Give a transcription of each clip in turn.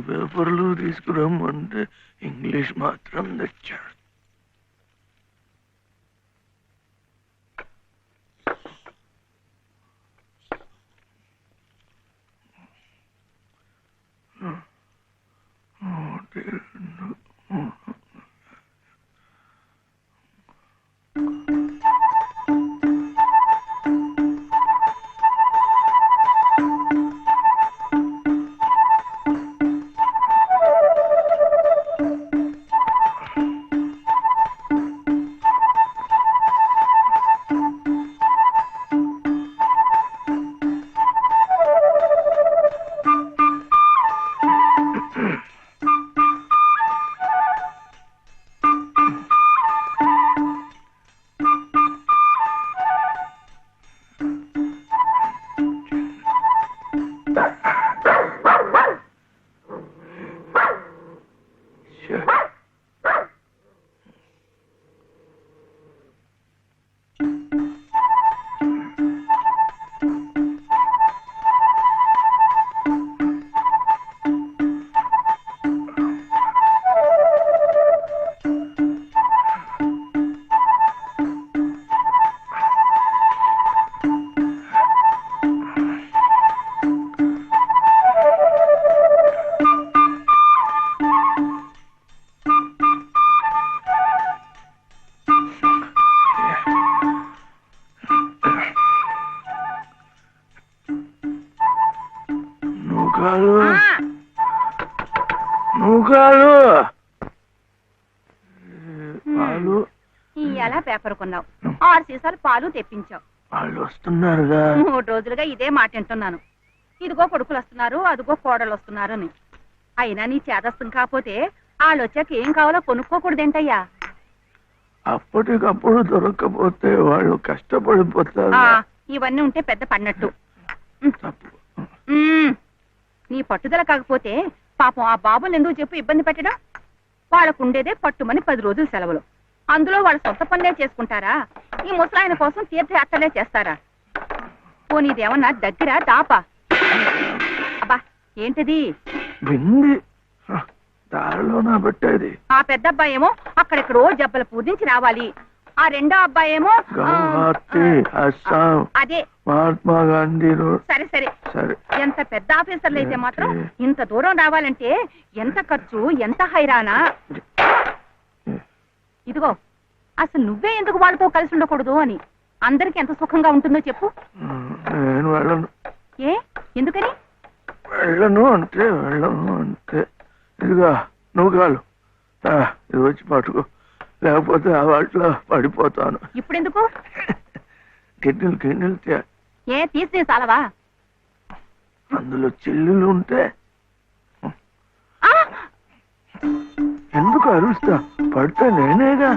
పేపర్లు తీసుకురమ్మంటే ఇంగ్లీష్ మాత్రం తెచ్చాడు. ఎలా పేపర్ కొన్నావు? 6 సీసాలు పాలు తెప్పించావు. వాళ్ళు వస్తున్నారుగా. 3 రోజులుగా ఇదే మాట వింటున్నాను. ఇదిగో కొడుకులు వస్తున్నారు, అదిగో కోడలు వస్తున్నారు అని. అయినా నీ చేదస్తం కాకపోతే వాళ్ళు వచ్చాక ఏం కావాలో కొనుక్కోకూడదేంటయ్యా? అప్పటికప్పుడు దొరకకపోతే వాళ్ళు కష్టపడిపోతారు. ఇవన్నీ ఉంటే పెద్ద పడినట్టు. నీ పట్టుదల కాకపోతే పాపం ఆ బాబులు ఎందుకు చెప్పు ఇబ్బంది పెట్టడం? వాళ్ళకు ఉండేదే పట్టుమని 10 రోజులు సెలవులు. అందులో వాళ్ళ సొంత పనులే చేసుకుంటారా? ఈ ముసలాయన కోసం తీర్థయాత్రలే చేస్తారా? పోనీదేమన్నా దగ్గర దాపా? అబ్బా ఏంటది? పెట్టేది. ఆ పెద్ద అబ్బాయి ఏమో అక్కడెక్కడో జబ్బలు పూజించి రావాలి. ఆ రెండో అబ్బాయి ఏమో అదే మహాత్మా గాంధీ. సరే సరే సరే, ఎంత పెద్ద ఆఫీసర్లు అయితే మాత్రం ఇంత దూరం రావాలంటే ఎంత ఖర్చు, ఎంత హైరానా. ఇదిగో అసలు నువ్వే ఎందుకు వాళ్ళతో కలిసి ఉండకూడదు అని. అందరికి ఎంత సుఖంగా ఉంటుందో చెప్పు. నేను వెళ్ళను. ఏ ఎందుకని? వెళ్ళను అంటే వెళ్ళను అంతే. ఇదిగా నువ్వు కాలు ఇది వచ్చి పట్టుకో, లేకపోతే ఆ వాటిలో పడిపోతాను. ఇప్పుడెందుకు? గిన్నెలు ఏ తీసి చాలవా? అందులో చిల్లులు ఉంటే ఎందుకు అరుస్తా? పడితే నేనేగా.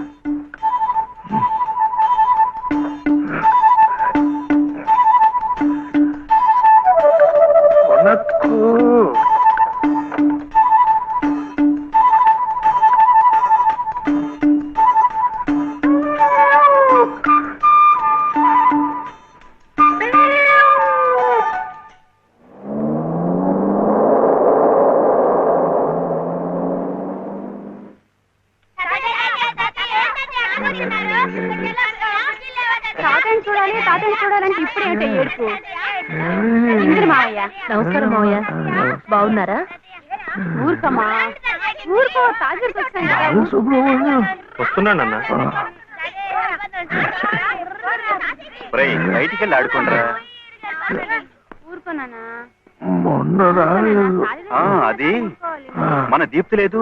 చూడాలంటే ఇప్పుడే ఏడుపు. మావయ్య నమస్కారం. మావయ్య బాగున్నారా? ఊరుకమ్మా ఊరుకో, వస్తున్నానన్నా. బయటికి వెళ్ళి ఆడుకోండి. ఊరుకోనా? అది మన దీప్తి లేదు,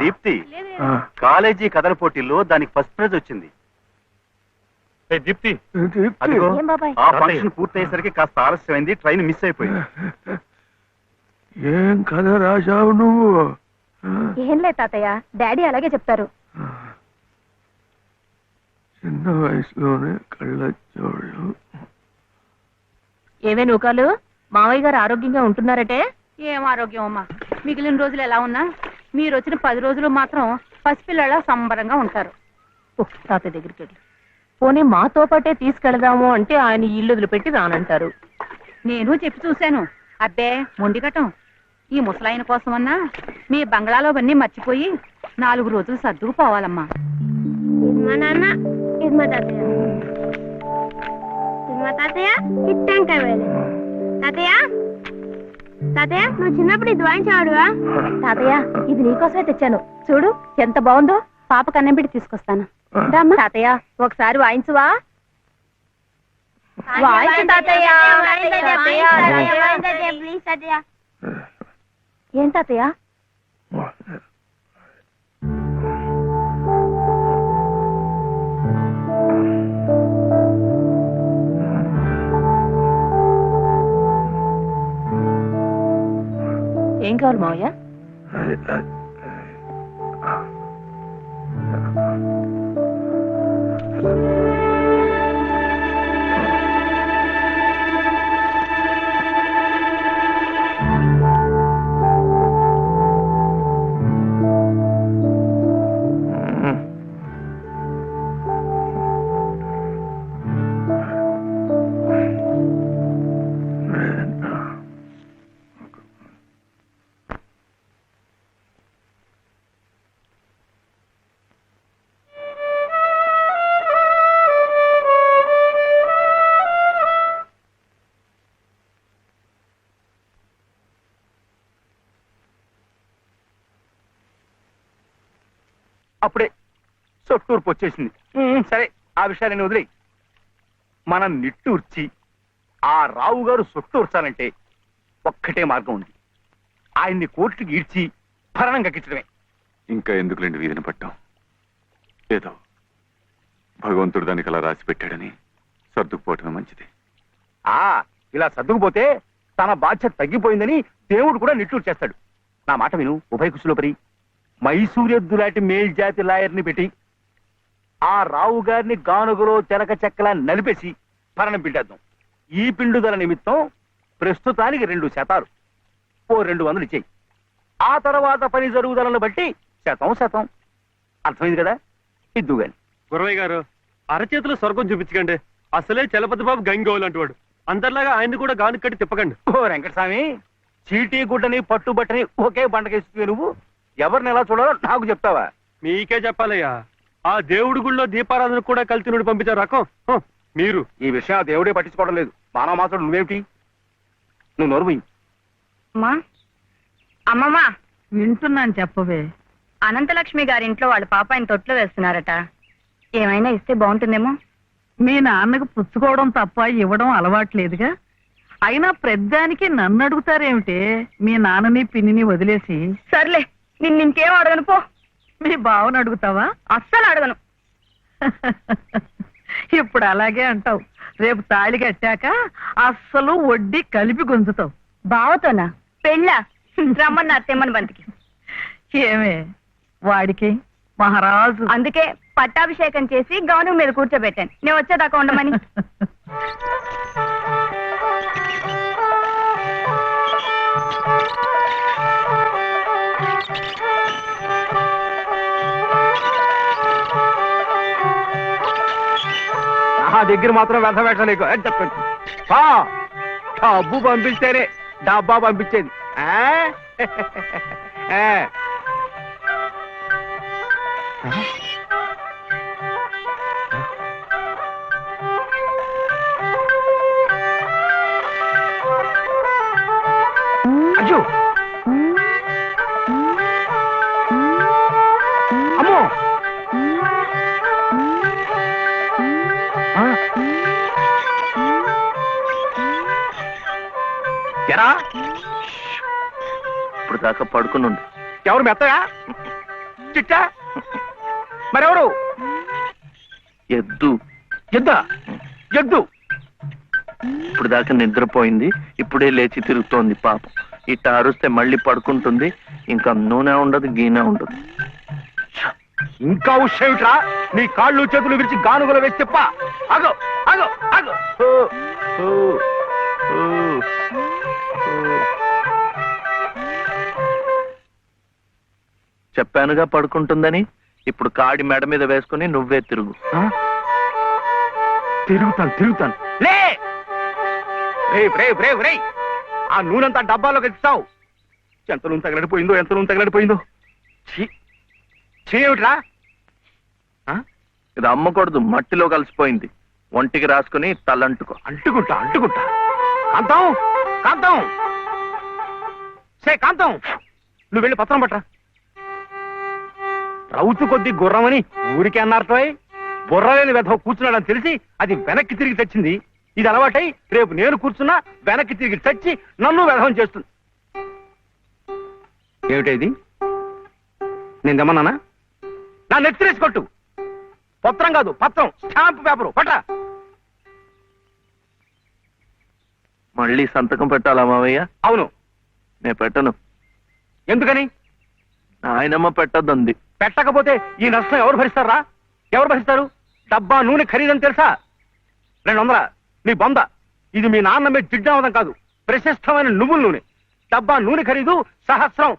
దీప్తి కాలేజీ కథల పోటీల్లో దానికి ఫస్ట్ ప్రైజ్ వచ్చింది. దీప్తి ఆ ఫంక్షన్ పూర్తయ్యేసరికి కాస్త ఆలస్యమైంది, ట్రైన్ మిస్ అయిపోయింది. ఏం కథ రాశావు నువ్వు? ఏం లేదు తాతయ్య, డాడీ అలాగే చెప్తారు. చిన్న వయసులోనే కళ్ళజోళ్ళు. ఏమే నూకాలు, మావయ్య గారు ఆరోగ్యంగా ఉంటున్నారటే? ఏం ఆరోగ్యం అమ్మా, మిగిలిన రోజులు ఎలా ఉన్నా మీరు వచ్చిన 10 రోజులు మాత్రం పసిపిల్లలా సంబరంగా ఉంటారు. తాతయ్య దగ్గరికి వెళ్ళి పోనీ మాతో పాటే తీసుకెళదాము అంటే ఆయన ఇల్లు వదిలిపెట్టి రానంటారు. నేను చెప్పి చూశాను. అబ్బే మొండిగటం. ఈ ముసలాయన కోసమన్నా మీ బంగ్లాలో అవన్నీ మర్చిపోయి 4 రోజులు సర్దుకుపోవాలమ్మా. ఇది మా నాన్న, ఇది మా తాతయ్య. ఇది మా తాతయ్య, ఇది టెంకాయ వేలు. తాతయ్య తాతయ్య, నువ్వు చిన్నప్పుడు ఇది వాయించాడువా? తాతయ్య ఇది నీకోసమే తెచ్చాను, చూడు ఎంత బాగుందో. పాప కన్నం పెట్టి తీసుకొస్తాను. తాతయ్య ఒకసారి వాయించువా? వాయించు తాతయ్య. ప్లీజ్ తాతయ్య. ఏం తాతయ్య? ఏం కావాలి మావయ్య? అప్పుడే సొట్టూర్పు వచ్చేసింది. సరే, ఆ విషయాన్ని వదిలే. మనం నిట్టూర్చి ఆ రావు గారు సొట్టూర్చాలంటే ఒక్కటే మార్గం ఉంది. ఆయన్ని కోర్టుకి ఈడ్చి భరణం కక్కించడమే. ఇంకా ఎందుకులేండి వీధిని పట్టాం? ఏదో భగవంతుడు దానికి అలా రాసి పెట్టాడని సర్దుకుపోవటం మంచిది. ఇలా సర్దుకుపోతే తన బాధ్యత తగ్గిపోయిందని దేవుడు కూడా నిట్టూరు చేస్తాడు. నా మాట విను. ఉభయ కుశలోపరి మైసూరెద్దు లాంటి మేల్జాతి లాయర్ని పెట్టి ఆ రావు గారిని గానుగులో చెలక చెక్కలా నలిపేసి భరణం పిండేద్దాం. ఈ పిండుదల నిమిత్తం ప్రస్తుతానికి 2 శాతాలు, ఓ 200 ఇచ్చేయి. ఆ తర్వాత పని జరుగుదలను బట్టి శాతం. అర్థమైంది కదా? ఇద్దుగాని. గురవయ్య గారు, అరచేతులు స్వర్గం చూపించకండి. అసలే చలపతి బాబు గంగోలు అంటువాడు. అందరిలాగా ఆయన్ని కూడా గాను కట్టి తిప్పకండి. ఓ వెంకటస్వామి, చీటీ గుడ్డని పట్టుబట్టని ఒకే బండకేస్తుంది. నువ్వు ఎవరిని ఎలా చూడాలో నాకు చెప్తావా? మీకే చెప్పాలయ్యా. ఆ దేవుడి గుళ్ళో దీపారాధన కూడా కలిసి నుండి పంపించారు రకం మీరు. ఈ విషయం ఆ దేవుడే పట్టించుకోవడం లేదు. మానవ మాత్రం నువ్వేమిటి? నువ్వు నోరు పోయి. అమ్మమ్మా, వింటున్నాను, చెప్పవే. అనంతలక్ష్మి గారింట్లో వాళ్ళ పాప ఆయన తొట్లో వేస్తున్నారట. ఏమైనా ఇస్తే బాగుంటుందేమో. మీ నాన్నకు పుచ్చుకోవడం తప్ప ఇవ్వడం అలవాట్లేదుగా. అయినా ప్రద్దానికి నన్ను అడుగుతారేమిటే? మీ నాన్నని పిన్నిని వదిలేసి. సర్లే, నిన్నింకేం అడగను పో. మీ బావను అడుగుతావా? అస్సలు అడగను. ఇప్పుడు అలాగే అంటావు. రేపు తాళి కట్టాక అస్సలు వడ్డీ కలిపి గుంజుతావు. బావతోనా? పెళ్ళా? రమ్మన్నారు తెమ్మని బంతికి. ఏమే వాడికి మహారాజు. అందుకే పట్టాభిషేకం చేసి గౌను మీద కూర్చోబెట్టాను. నేను వచ్చేదాకా ఉండమని. నా దగ్గర మాత్రం వ్యర్థ పెట్టలేకు అని చెప్పండి. డబ్బు పంపిస్తేనే డబ్బా పంపించేది. అయ్యో, అమ్మో, ఎరా ఇప్పుడు దాకా పడుకునుంది. ఎవరు మెత్తయా? చిట్టా? మరెవరు? ఎద్దు. ఎద్దా? ఎద్దు ఇప్పుడు దాకా నిద్రపోయింది, ఇప్పుడే లేచి తిరుగుతోంది పాపం. ఇట్ట అరుస్తే మళ్ళీ పడుకుంటుంది. ఇంకా నూనె ఉండదు, గీనె ఉండదు. ఇంకా ఉషేమిట్రా? నీ కాళ్ళు చేతులు విరిచి గానుగలు వేసి చెప్ప. అగో అగో అగో. చెప్పానుగా పడుకుంటుందని. ఇప్పుడు కాడి మెడ మీద వేసుకుని నువ్వే తిరుగు. తిరుగుతాను. లే, రేయ్, ఆ నూనెంతా డబ్బాలోకి ఎత్తావు. ఎంత నూనె తగలడిపోయిందో ఏమిట్రా? ఇది అమ్మకూడదు, మట్టిలో కలిసిపోయింది. ఒంటికి రాసుకుని తలంటుకో. అంటుకుంటా కాంతం కాంతం కాంతం నువ్వు వెళ్ళి పత్రం పట్టరా. రౌతు కొద్ది గుర్రమని ఊరికే అన్నారటో. బుర్రలేని వెధవ కూర్చున్నాడని తెలిసి అది వెనక్కి తిరిగి తెచ్చింది. ఇది అలవాటై రేపు నేను కూర్చున్నా వెనక్కి తిరిగి తెచ్చి నన్ను వెధవం చేస్తుంది. ఏమిటా ఇది? నేను తెమ్మన్నానా? నా నెత్తిరేసి కొట్టు. పత్రం కాదు, పత్రం, స్టాంప్ పేపరు పట్రా. మళ్ళీ సంతకం పెట్టాలా మావయ్య? అవును. నేను పెట్టను. ఎందుకని? ఆయనమ్మ పెట్టద్దంది. పెట్టకపోతే ఈ నష్టం ఎవరు భరిస్తారా? ఎవరు భరిస్తారు? డబ్బా నూనె ఖరీదని తెలుసా? 200. నీ బొంద. ఇది మీ నాన్న మీద జిడ్డావదం కాదు, ప్రశస్తమైన నువ్వుల నూనె. డబ్బా నూనె ఖరీదు 1000.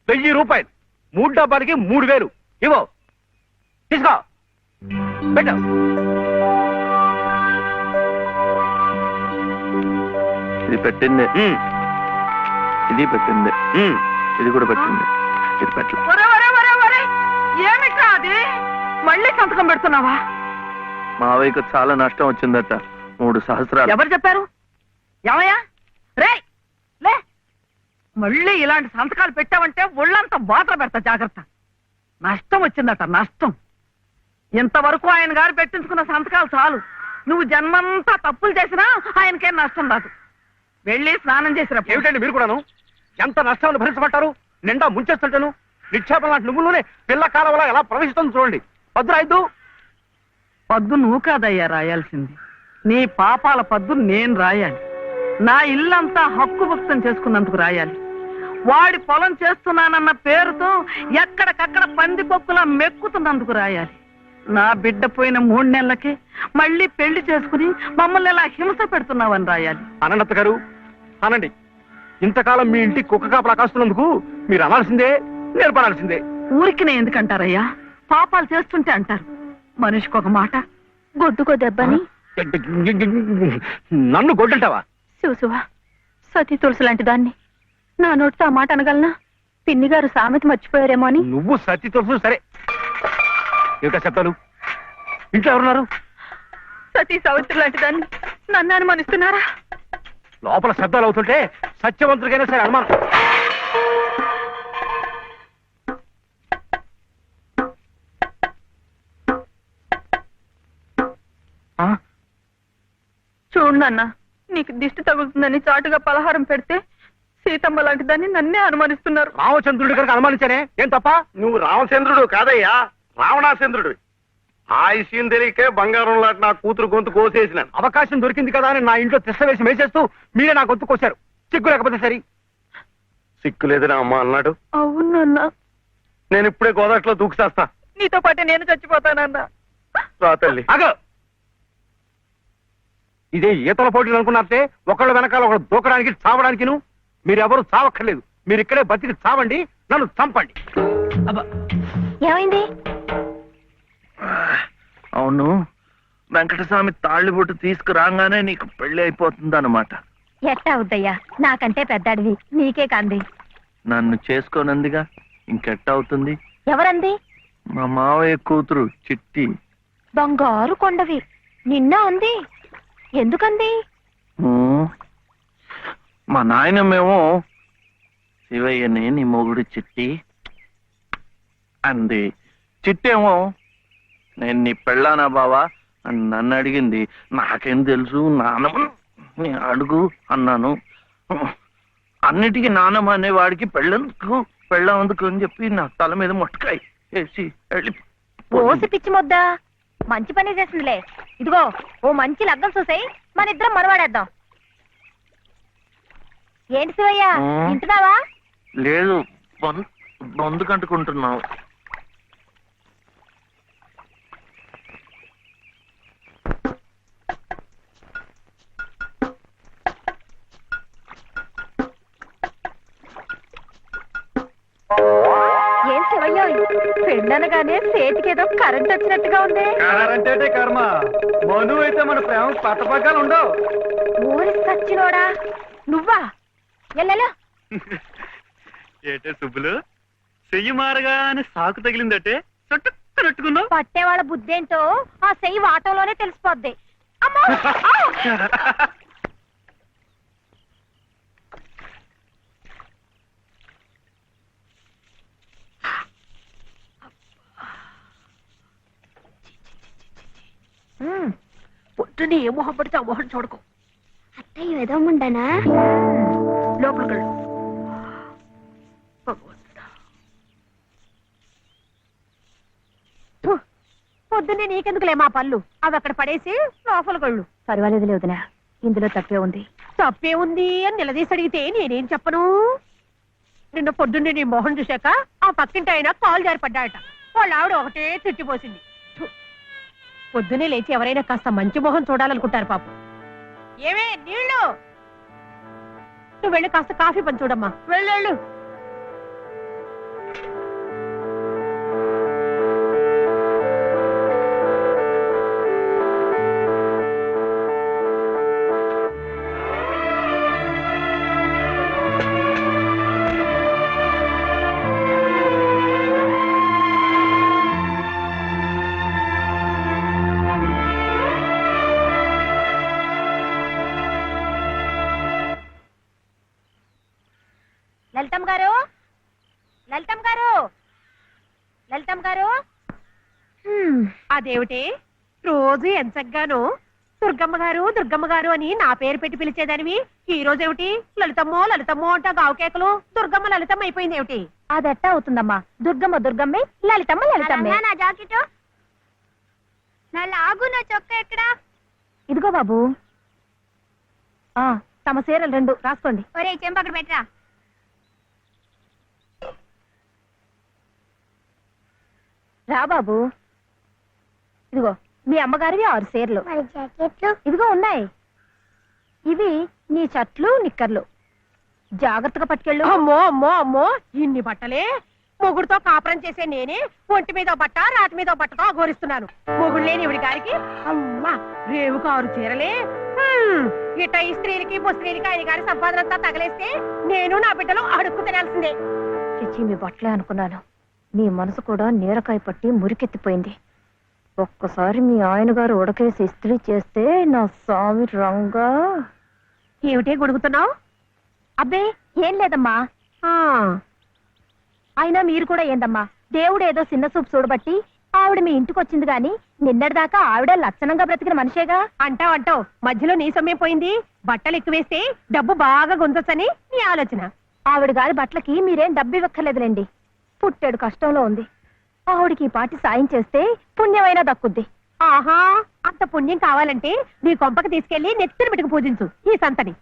1000 రూపాయలు. 3 డబ్బాలకి 3000. ఇవో తీసుకో, పెట్టు. ఇది పెట్టింది, ఇది పెట్టింది, ఇది కూడా పెట్టింది. ఇది పెట్టలే. ఏమిటా అది? మళ్ళీ సంతకం పెడుతున్నావా? మావయ్యకు చాలా నష్టం వచ్చిందట. 3 సహస్రాలు. ఎవరు చెప్పారు? ఏమయ్యా రే లే, మళ్ళీ ఇలాంటి సంతకాలు పెట్టావంటే ఒళ్ళంతా బాధ పెడతా. జాగ్రత్త. నష్టం వచ్చిందట, నష్టం. ఇంతవరకు ఆయన గారు పెట్టించుకున్న సంతకాలు చాలు. నువ్వు జన్మంతా తప్పులు చేసినా ఆయనకేం నష్టం రాదు. వెళ్ళి స్నానం చేసినప్పుడు. ఏమిటండి మీరు కూడాను? ఎంత నష్టాన్ని భరించబట్టారు? నిండా ముంచేస్తుంటాను. నిక్షేపం లాంటి నువ్వులోనే పిల్ల కాలంలో ఎలా ప్రవేశిస్తుంది చూడండి. పద్దు పద్దు నువ్వు కాదయ్యా రాయాల్సింది. నీ పాపాల పద్దు నేను రాయాలి. నా ఇల్లంతా హక్కు భక్తం చేసుకున్నందుకు రాయాలి. వాడి పొలం చేస్తున్నానన్న పేరుతో ఎక్కడికక్కడ పందికొక్కులా మెక్కుతున్నందుకు రాయాలి. నా బిడ్డ పోయిన 3 నెలలకే మళ్ళీ పెళ్లి చేసుకుని మమ్మల్ని ఎలా హింస పెడుతున్నావని రాయాలి. అనంత గారు అనండి. ఇంతకాలం మీ ఇంటి కుక్క కాపలా కాస్తున్నందుకు మీరు అనాల్సిందే, నేర్పడాల్సిందే. ఊరికి నేను ఎందుకంటారయ్యా? పాపాలు చేస్తుంటే అంటారు. మనిషికి ఒక మాట. గొడ్డుకో దెబ్బని. నన్ను గొడ్డంటావా? చూసువా, సతీ తులసి లాంటి దాన్ని నా నోటితో ఆ మాట అనగలనా? పిన్ని గారు సామెత మర్చిపోయారేమో అని. నువ్వు సతీ తులసు సరే. ఏమిటా శబ్దాలు? ఇంట్లో ఎవరున్నారు? సతీ సావిత్రి లాంటి దాన్ని నన్ను అనుమానిస్తున్నారా? లోపల శబ్దాలు అవుతుంటే సత్యవంతుడికైనా సరే అనుమానం. చూడు నాన్న, నీకు దిష్టి తగులుతుందని చాటుగా పలహారం పెడితే సీతమ్మ లాంటి దాన్ని నన్నే అనుమానిస్తున్నారు. రామచంద్రుడి కనుక అనుమానించానే, ఏం తప్ప? నువ్వు రామచంద్రుడు కాదయ్యా, రావణాచంద్రుడు. ఆ విషయం తెలియకే బంగారం లాంటి నా కూతురు గొంతు కోసేసినాను. అవకాశం దొరికింది కదా అని నా ఇంట్లో తిష్ట వేసి మేసేస్తూ మీరే నా గొంతు కోశారు. సిగ్గు లేకపోతే సరి. సిక్కు లేదని అమ్మ అన్నాడు. అవునన్నా, నేను ఇప్పుడే గోదాట్లో దూకుసేస్తా. నీతో పాటే నేను చచ్చిపోతానన్నా. రా తల్లి. అగో, ఇదే ఈతల పోటీలు అనుకున్నారంటే ఒకళ్ళ వెనకాల ఒకళ్ళు దూకడానికి చావడానికి మీరెవరు చావక్కర్లేదు. మీరు ఇక్కడే బతికి చావండి, నన్ను చంపండి. ఏమైంది? అవును, వెంకటస్వామి తాళ్ళిబొట్టు తీసుకురాగానే నీకు పెళ్లి అయిపోతుంది అన్నమాట. ఎట్టా అవుద్దయ్యా, నాకంటే పెద్దాడివి, నీకే కాంది. నన్ను చేసుకోనందిగా, ఇంకెట్ట అవుతుంది? ఎవరంది? మా మావయ్య కూతురు చిట్టి. బంగారు కొండవి. నిన్న అంది. ఎందుకంది? మా నాయనమేమో శివయ్యనే నీ మొగుడు చిట్టి అంది. చిట్టేమో నేను నీ పెళ్ళానా బావా అని నన్ను అడిగింది. నాకేం తెలుసు, నానమ్మ నీ అడుగు అన్నాను. అన్నిటికీ నానమ్మ అనేవాడికి పెళ్ళందుకు అని చెప్పి నా తల మీద మొట్టకాయ వేసి వెళ్ళి. ఓసి పిచ్చి మొద్దా, మంచి పని చేసిందిలే. ఇదిగో ఓ మంచి లగ్గం చూసాయి, మన ఇద్దరం మనవాడేద్దాం. ఏంటి శివయ్య, వింటున్నావా? లేదు, బొందు కంటుకుంటున్నావు. ఏం శివయ్య, పెళ్ళనగానే చేతికేదో కరెంట్ వచ్చినట్టుగా ఉంది. అంటే కర్మ, మను అయితే మన ప్రేమ పట్టపగ్గాలు ఉండవు. ఊరి సచ్చినోడా నువ్వా? ఎల్లెలా ఏటే సుబ్బులు, చెయ్యి మారగానే సాకు తగిలిందటే చుట్టుకున్నావు. పట్టేవాళ్ళ బుద్ధేంటో ఆ సెయ్యి వాటంలోనే తెలిసిపోద్ది. పొద్దునే ఏ మొహం పడితే ఆ మొహం చూడకు. అత్తయ్య ఏదో ఉండనా లోపలికి వెళ్ళు. పొద్దున్నే నీకెందుకులే మా పళ్ళు, అవి అక్కడ పడేసి లోపలికి వెళ్ళు. పర్వాలేదు వదినా, ఇందులో తప్పే ఉంది. తప్పే ఉంది అని నిలదీసి అడిగితే నేనేం చెప్పను? నిన్న పొద్దున్నే నీ మొహం చూశాక ఆ పక్కింటి ఆయన కాలు జారిపడ్డాయట. వాళ్ళ ఆవిడ ఒకటే తిట్టిపోసింది. థు. పొద్దునే లేచి ఎవరైనా కాస్త మంచి మొహం చూడాలనుకుంటారు పాపం. ఏమే నీళ్ళు, నువ్వు వెళ్ళి కాస్త కాఫీ పని చూడమ్మా. వెళ్ళు. లలితమ్మ గారు, లలితమ్మ గారు. అదేమిటి రోజు ఎంచగ్గాను దుర్గమ్మ గారు అని నా పేరు పెట్టి పిలిచేదానివి, ఈ రోజేమిటి లలితమ్మో అంటా గావుకేకలు దుర్గమ్మ లలితమ్మ అయిపోయింది ఏమిటి? అదెట్టా అవుతుందమ్మా, దుర్గమ్మే, లలితమ్మే. నా జాకెట్, నా లాగు, నా చొక్కా ఎక్కడా? ఇదిగో బాబు, తమ చీరలు 2 రాసుకోండి. ఒరే చెంప అక్కడ పెట్టరా. రా బాబు, ఇదిగో మీ అమ్మగారివి 6 చీరలు. మరి జాకెట్లు? ఇదిగో ఉన్నాయి. ఇవి నీ చట్లు నిక్కర్లు, జాగ్రత్తగా పట్టుకెళ్ళు. అమ్మో ఇన్ని బట్టలే? మొగుడుతో కాపురం చేసే నేనే ఒంటి మీద బట్ట రాతి మీద బట్టతో అఘోరిస్తున్నాను. మొగుడు లేని ఇవిడి గారికి అమ్మా రేవుకు 6 చీరలే. ఇట్ట ఈ స్త్రీలకి ముస్త్రీలకి ఆయన గారి సంపాదనంతా తగలేస్తే నేను నా బిడ్డలు అడుక్కు తినాల్సిందే. చిచ్చి, మీ బట్టలే అనుకున్నాను. మీ మనసు కూడా నీరకాయ పట్టి మురికెత్తిపోయింది. ఒక్కసారి మీ ఆయన గారు ఉడకేసి ఇస్త్రీ చేస్తే నా స్వామి రంగా. ఏమిటే గొడుగుతున్నావు? అబ్బే ఏం లేదమ్మా. అయినా మీరు కూడా ఏందమ్మా, దేవుడు ఏదో చిన్న చూపు చూడబట్టి ఆవిడ మీ ఇంటికి వచ్చింది గాని నిన్నటిదాకా ఆవిడ లక్షణంగా బ్రతికిన మనిషేగా. అంటావు మధ్యలో నీ సమయం పోయింది. బట్టలు ఎక్కువేస్తే డబ్బు బాగా గుంజొచ్చని నీ ఆలోచన. ఆవిడ గారి బట్టలకి మీరేం డబ్బు ఇవ్వక్కర్లేదులేండి. పుట్టెడు కష్టంలో ఉంది. ఆవిడికి ఈ పాటి సాయం చేస్తే పుణ్యమైనా దక్కుద్ది. ఆహా, అంత పుణ్యం కావాలంటే నీ కొంపకి తీసుకెళ్లి నెత్తిన పెట్టుకు పూజించు ఈ సంతని.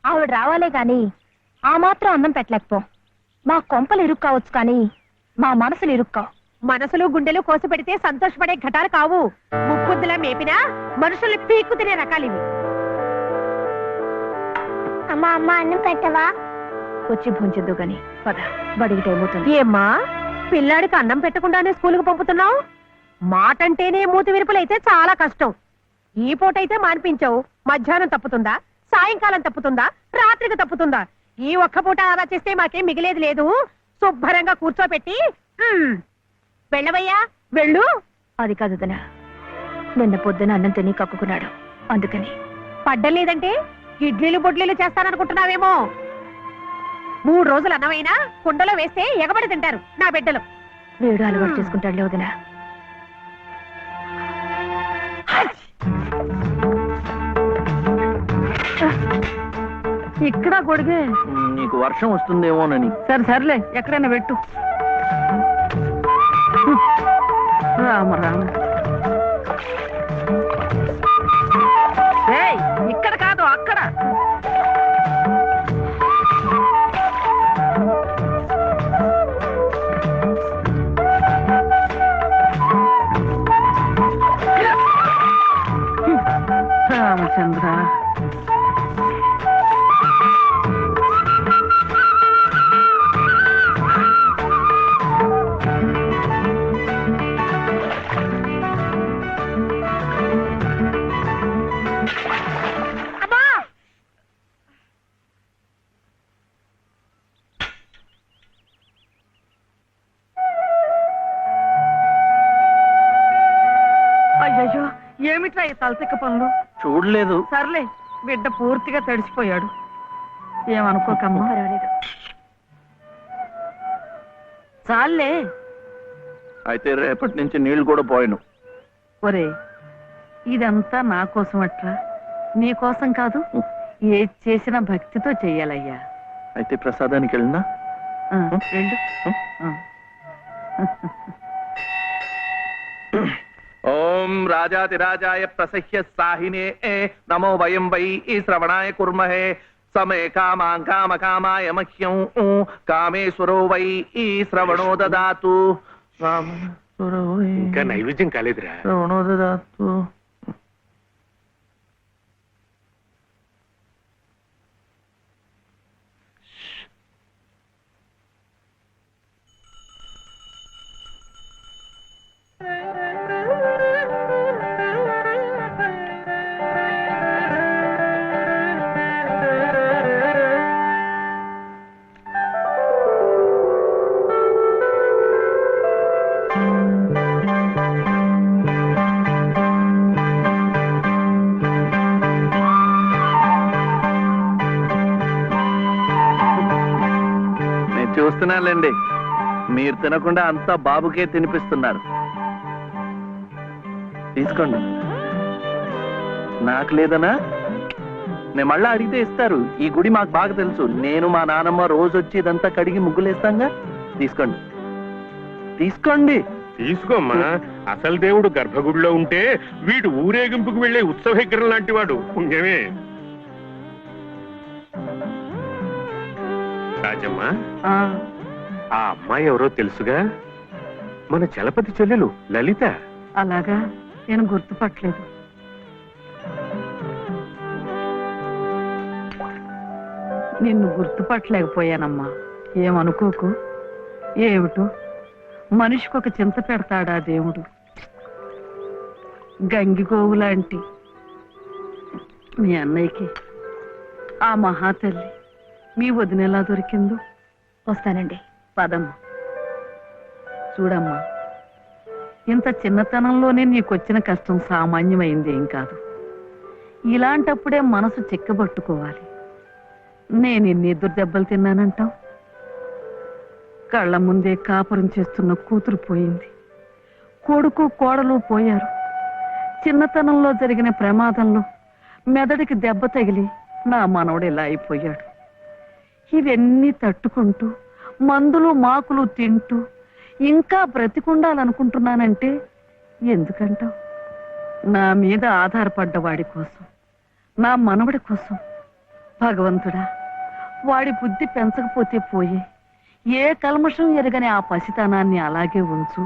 ఆవిడ రావాలే గాని ఆ మాత్రం అన్నం పెట్టలేకపో. మా కొంపలు ఇరుక్కు కావచ్చు కానీ మా మనసులు ఇరుక్కావు. మనసులు గుండెలు కోసి పెడితే సంతోషపడే ఘటాలు కావు. ముక్కుద్దులా మేపినా మనుషుల్ని పీక్కు తినే రకాలివి. అమ్మా అన్నం పెట్టవా? వచ్చి భుంచొద్దు గాని పద, బడికి టైం అవుతుంది. ఏమ్మా, పిల్లాడికి అన్నం పెట్టకుండానే స్కూలుకు పంపుతున్నావు? మాటంటేనే మూతి విరుపులైతే చాలా కష్టం. ఈ పూటైతే మానిపించావు, మధ్యాహ్నం తప్పుతుందా, సాయంకాలం తప్పుతుందా, రాత్రికి తప్పుతుందా? ఈ ఒక్క పూట అలా చేస్తే మాకేం మిగిలేదు లేదు. శుభ్రంగా కూర్చోపెట్టి వెళ్ళవయ్యా, వెళ్ళు. అది కాదు వదినా, నిన్న పొద్దున అన్నం తిని కక్కుకున్నాడు, అందుకని. పడ్డం లేదంటే ఇడ్లీలు బొడ్లీలు చేస్తాననుకుంటున్నావేమో. 3 రోజులు అన్నమైనా కుండలో వేస్తే ఎగబడి తింటారు నా బిడ్డలు. వేడు అలవాటు చేసుకుంటాడులే వదినా. ఇక్కడ గొడిగే. నీకు వర్షం వస్తుందేమోనని. సర్లే, ఎక్కడైనా పెట్టు. రామ ఇక్కడ కాదు, అక్కడ. రామచంద్ర, ఏమిట్రా ఈ తలతిక్క పనులు? చూడలేదు. సర్లే, బిడ్డ పూర్తిగా తడిసిపోయాడు, ఏమనుకోకమ్మా. చాలే. అయితే రేపటి నుంచి నీళ్లు కూడా పోయిను. ఒరే, ఇదంతా నా కోసం అట్రా, నీ కోసం కాదు. ఏది చేసినా భక్తితో చెయ్యాలయ్యా. అయితే ప్రసాదానికి వెళ్ళినా వెళ్ళు. ఓం రాజాతిరాజాయ ప్రసహ్య సాహినే నమో వయం వై శ్రవణాయ కుర్మహే సమే కామాం కామకామాయ మహ్యం కామేశ్వరో వై శ్రవణో దదాతు. ఇంకా నైవేద్యం కాలేదురా. శ్రవణో దదాతు. చూస్తున్నానులేండి, మీరు తినకుండా అంతా బాబుకే తినిపిస్తున్నారు. తీసుకోండి. నాకు లేదనా? నేను మళ్ళా అడిగితే ఇస్తారు. ఈ గుడి మాకు బాగా తెలుసు. నేను మా నానమ్మ రోజు వచ్చి ఇదంతా కడిగి ముగ్గులేస్తాంగా. తీసుకోండి, తీసుకోండి. తీసుకోమ్మా. అసలు దేవుడు గర్భగుడిలో ఉంటే వీడు ఊరేగింపుకు వెళ్లే ఉత్సవ విగ్రహం లాంటి వాడు. పుణ్యమే. రాజమ్మా, ఆ అమ్మాయి ఎవరో తెలుసుగా? మన చలపతి చెల్లెలు లలిత. అలాగా? నేను గుర్తుపట్టలేదు. నిన్ను గుర్తుపట్టలేకపోయానమ్మా, ఏమనుకోకు. ఏమిటో మనిషికొక చింత పెడతాడా దేవుడు. గంగిగోవు లాంటి మీ అన్నయ్యకి ఆ మహాతల్లి మీ వదినెలా దొరికిందో. వస్తానండి. పదమ్మా. చూడమ్మా, ఇంత చిన్నతనంలోనే నీకొచ్చిన కష్టం సామాన్యమైంది ఏం కాదు. ఇలాంటప్పుడే మనసు చిక్కబట్టుకోవాలి. నేను ఎన్ని ఎదురు దెబ్బలు తిన్నానంటావు? కళ్ళ ముందే కాపురం చేస్తున్న కూతురు పోయింది, కొడుకు కోడలు పోయారు. చిన్నతనంలో జరిగిన ప్రమాదంలో మెదడికి దెబ్బ తగిలి నా మనవడు ఇలా అయిపోయాడు. ఇవన్నీ తట్టుకుంటూ మందులు మాకులు తింటూ ఇంకా బ్రతికుండాలనుకుంటున్నానంటే ఎందుకంటావు? నా మీద ఆధారపడ్డ వాడి కోసం, నా మనవడి కోసం. భగవంతుడా, వాడి బుద్ధి పెంచకపోతే పోయే. ఏ కల్మషం ఎరగని ఆ పసితనాన్ని అలాగే ఉంచు.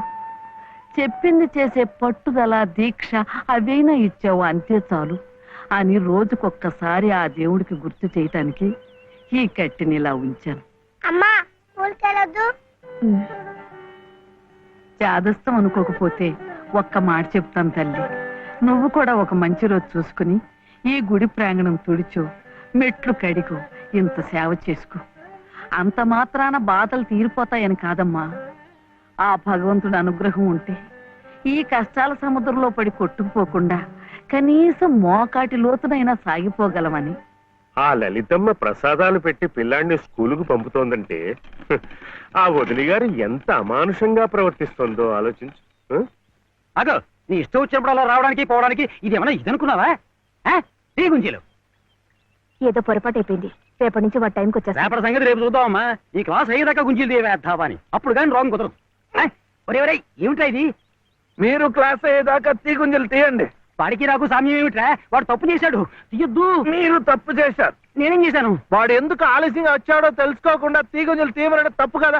చెప్పింది చేసే పట్టుదల, దీక్ష అవైనా ఇచ్చావు, అంతే చాలు అని రోజుకొక్కసారి ఆ దేవుడికి గుర్తు చేయటానికి ఈ కట్టిని ఇలా ఉంచాను. అమ్మా, స్కూల్కెళ్ళొద్దు. చాదస్తం అనుకోకపోతే ఒక్క మాట చెప్తాను తల్లి. నువ్వు కూడా ఒక మంచి రోజు చూసుకుని ఈ గుడి ప్రాంగణం తుడిచో, మెట్లు కడిగో, ఇంత సేవ చేసుకో. అంత మాత్రాన బాధలు తీరిపోతాయని కాదమ్మా. ఆ భగవంతుడి అనుగ్రహం ఉంటే ఈ కష్టాల సముద్రంలో పడి కొట్టుకుపోకుండా కనీసం మోకాటి లోతునైనా సాగిపోగలమని. ఆ లలితమ్మ ప్రసాదాలు పెట్టి పిల్లాడిని స్కూలుకు పంపుతోందంటే ఆ వదిలి గారు ఎంత అమానుషంగా ప్రవర్తిస్తోందో ఆలోచించు. అదో నీ ఇష్టం వచ్చినప్పుడు అలా రావడానికి పోవడానికి ఇదేమన్నా ఇదనుకున్నావా? గుంజీలు ఏదో పొరపాటు అయిపోయింది. రేపటి నుంచి వాడి టైంకి వచ్చేస్తా. రేపటి సంగతి రేపు చూద్దామమ్మా. ఈ క్లాస్ అయ్యేదాకా గుంజీలు తీవేద్దావా అని. అప్పుడు కానీ రాంగ్ కుదరదు. ఒరే ఒరే, ఏమిట్రా ఇది? మీరు క్లాస్ అయ్యేదాకా తీగుంజలు తీయండి. వాడికి నాకు సామ్యం ఏమిట్రా? వాడు తప్పు చేశాడు, తీయొద్దు. మీరు తప్పు చేశారు. నేనేం చేశాను? వాడు ఎందుకు ఆలస్యంగా వచ్చాడో తెలుసుకోకుండా తీగుంజలు తీయమనడం తప్పు కదా?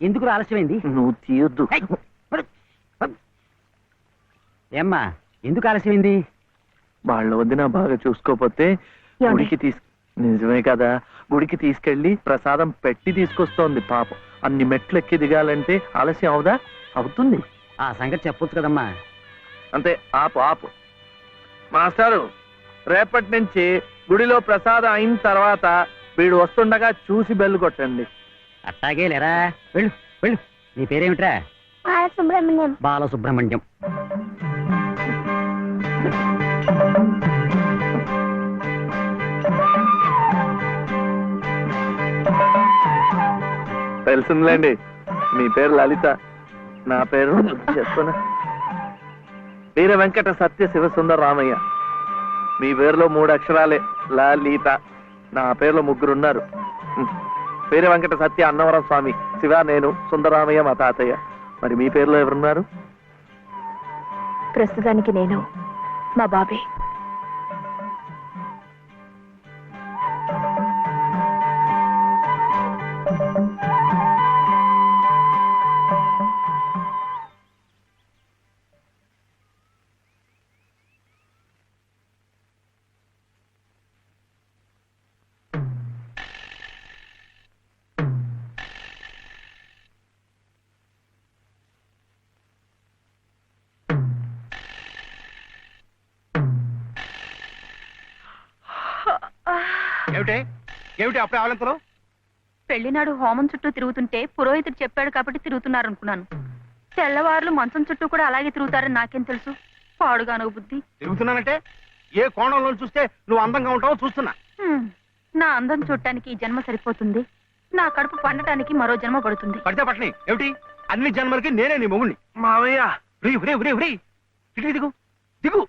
ఎందుకు ఆలస్యమైంది? నువ్వు తీయొద్దు. ఏమ్మా, ఎందుకు ఆలస్యమైంది? వాళ్ళ వదిన బాగా చూసుకోపోతే గుడికి నిజమే కదా, గుడికి తీసుకెళ్లి ప్రసాదం పెట్టి తీసుకొస్తోంది పాపం. అన్ని మెట్లు ఎక్కి దిగాలంటే ఆలస్యం అవుదా? అవుతుంది. ఆ సంగతి చెప్పొచ్చు కదమ్మా. అంతే. ఆపు ఆపు. మాస్టారు, రేపటి నుంచి గుడిలో ప్రసాదం అయిన తర్వాత వీడు వస్తుండగా చూసి బెల్లు కొట్టండి. అట్టాగే లేరా. వెళ్ళు వెళ్ళు. నీ పేరేమిట్రా? బాలసుబ్రహ్మణ్యం. బాలసుబ్రహ్మణ్యం. తెలిసిందిలేండి, మీ పేరు లలిత, నా పేరు చెప్పున వీర వెంకట సత్య శివసుందర రామయ్య. మీ పేరులో 3 అక్షరాలే, లలిత. నా పేరులో 3 ఉన్నారు. వీర వెంకట సత్య అన్నవరం స్వామి, శివ నేను, సుందరరామయ్య మా తాతయ్య. మరి మీ పేరులో ఎవరున్నారు? ప్రస్తుతానికి నేను, మా బాబే. ఏమిటి అప్పుడే ఆవలింతలు? పెళ్లినాడు హోమం చుట్టూ తిరుగుతుంటే పురోహితుడు చెప్పాడు కాబట్టి తిరుగుతున్నారు అనుకున్నాను. తెల్లవారులు మంచం చుట్టూ కూడా అలాగే తిరుగుతారని నాకేం తెలుసు? పాడుగాను బుద్ధి. తిరుగుతున్నానంటే ఏ కోణంలో చూస్తే నువ్వు అందంగా ఉంటావో చూస్తున్నా. నా అందం చూడటానికి ఈ జన్మ సరిపోతుంది, నా కడుపు పండటానికి మరో జన్మ పడుతుంది. పడితే పట్టని ఏమిటి, అన్ని జన్మలకి నేనే నీ మొగుణ్ణి. మావయ్య ఇటు దిగు దిగు,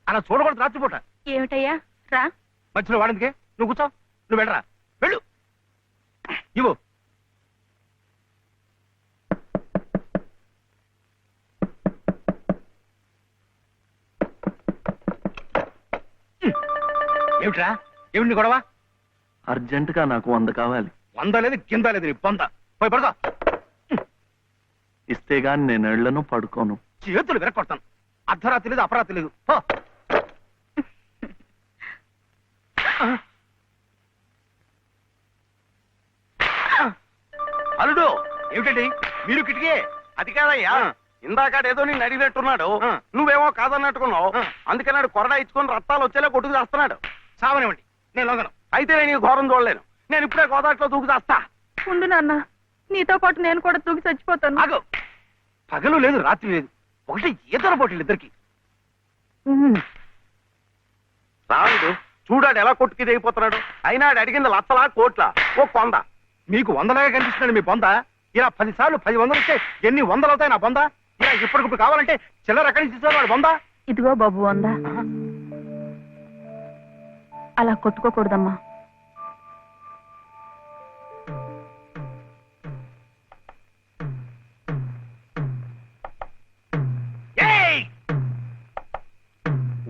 అలా చూడకూడదు రాత్రిపూట. ఏమిటయ్యా రా. మధ్యలో వాడిందికే, నువ్వు కూర్చో, నువ్వు వెళ్ళరా, వెళ్ళు. ఇవ్వు. ఏమిట్రా, ఏమిటి గొడవ? అర్జెంటుగా నాకు 100 కావాలి. 100 లేదు కింద లేదు, నీ పొంద. పోయి పడుకో. ఇస్తే గాని నేను ఎళ్లను, పడుకోను. చేతులు విరక్కొడతాను. అర్ధరాత్రి లేదు అపరాత్రి లేదు. అల్లుడు, ఏమిటండి మీరు కిటికీ? అది కాదయ్యా, ఇందాకాడేదో నేను అడిగినట్టున్నాడు, నువ్వేమో కాదన్నట్టుకున్నావు. అందుకన్నాడు కొరడా ఇచ్చుకొని రక్తాలు వచ్చేలా కొట్టుకు చేస్తున్నాడు. సావనివ్వండి, నేను లొంగను. అయితే నేను ఈ ఘోరం చూడలేను. నేను ఇప్పుడే గోదాట్లో దూకు చేస్తా. ఉండు నాన్న, నీతో పాటు నేను కూడా దూకి చచ్చిపోతాను. ఆగు. పగలు లేదు రాత్రి లేదు, ఒకటి ఈతల పోటీలు ఇద్దరికి. రాడు చూడాడు ఎలా కొట్టుకి దిగిపోతున్నాడు. అయినా ఆడు అడిగింది లచ్చలా కోట్ల, ఓ కొంద. మీకు 100లాగా కనిపిస్తున్నాడు మీ బొంద. ఇలా 10 సార్లు 10 వందలు వస్తే ఎన్ని 100 అవుతాయి నా బొంద? ఇలా ఇప్పటికిప్పుడు కావాలంటే చిల్లర ఎక్కడి నుంచి ఇస్తారు వాడు బొంద? ఇదిగో బాబు అందా, అలా కొట్టుకోకూడదమ్మా.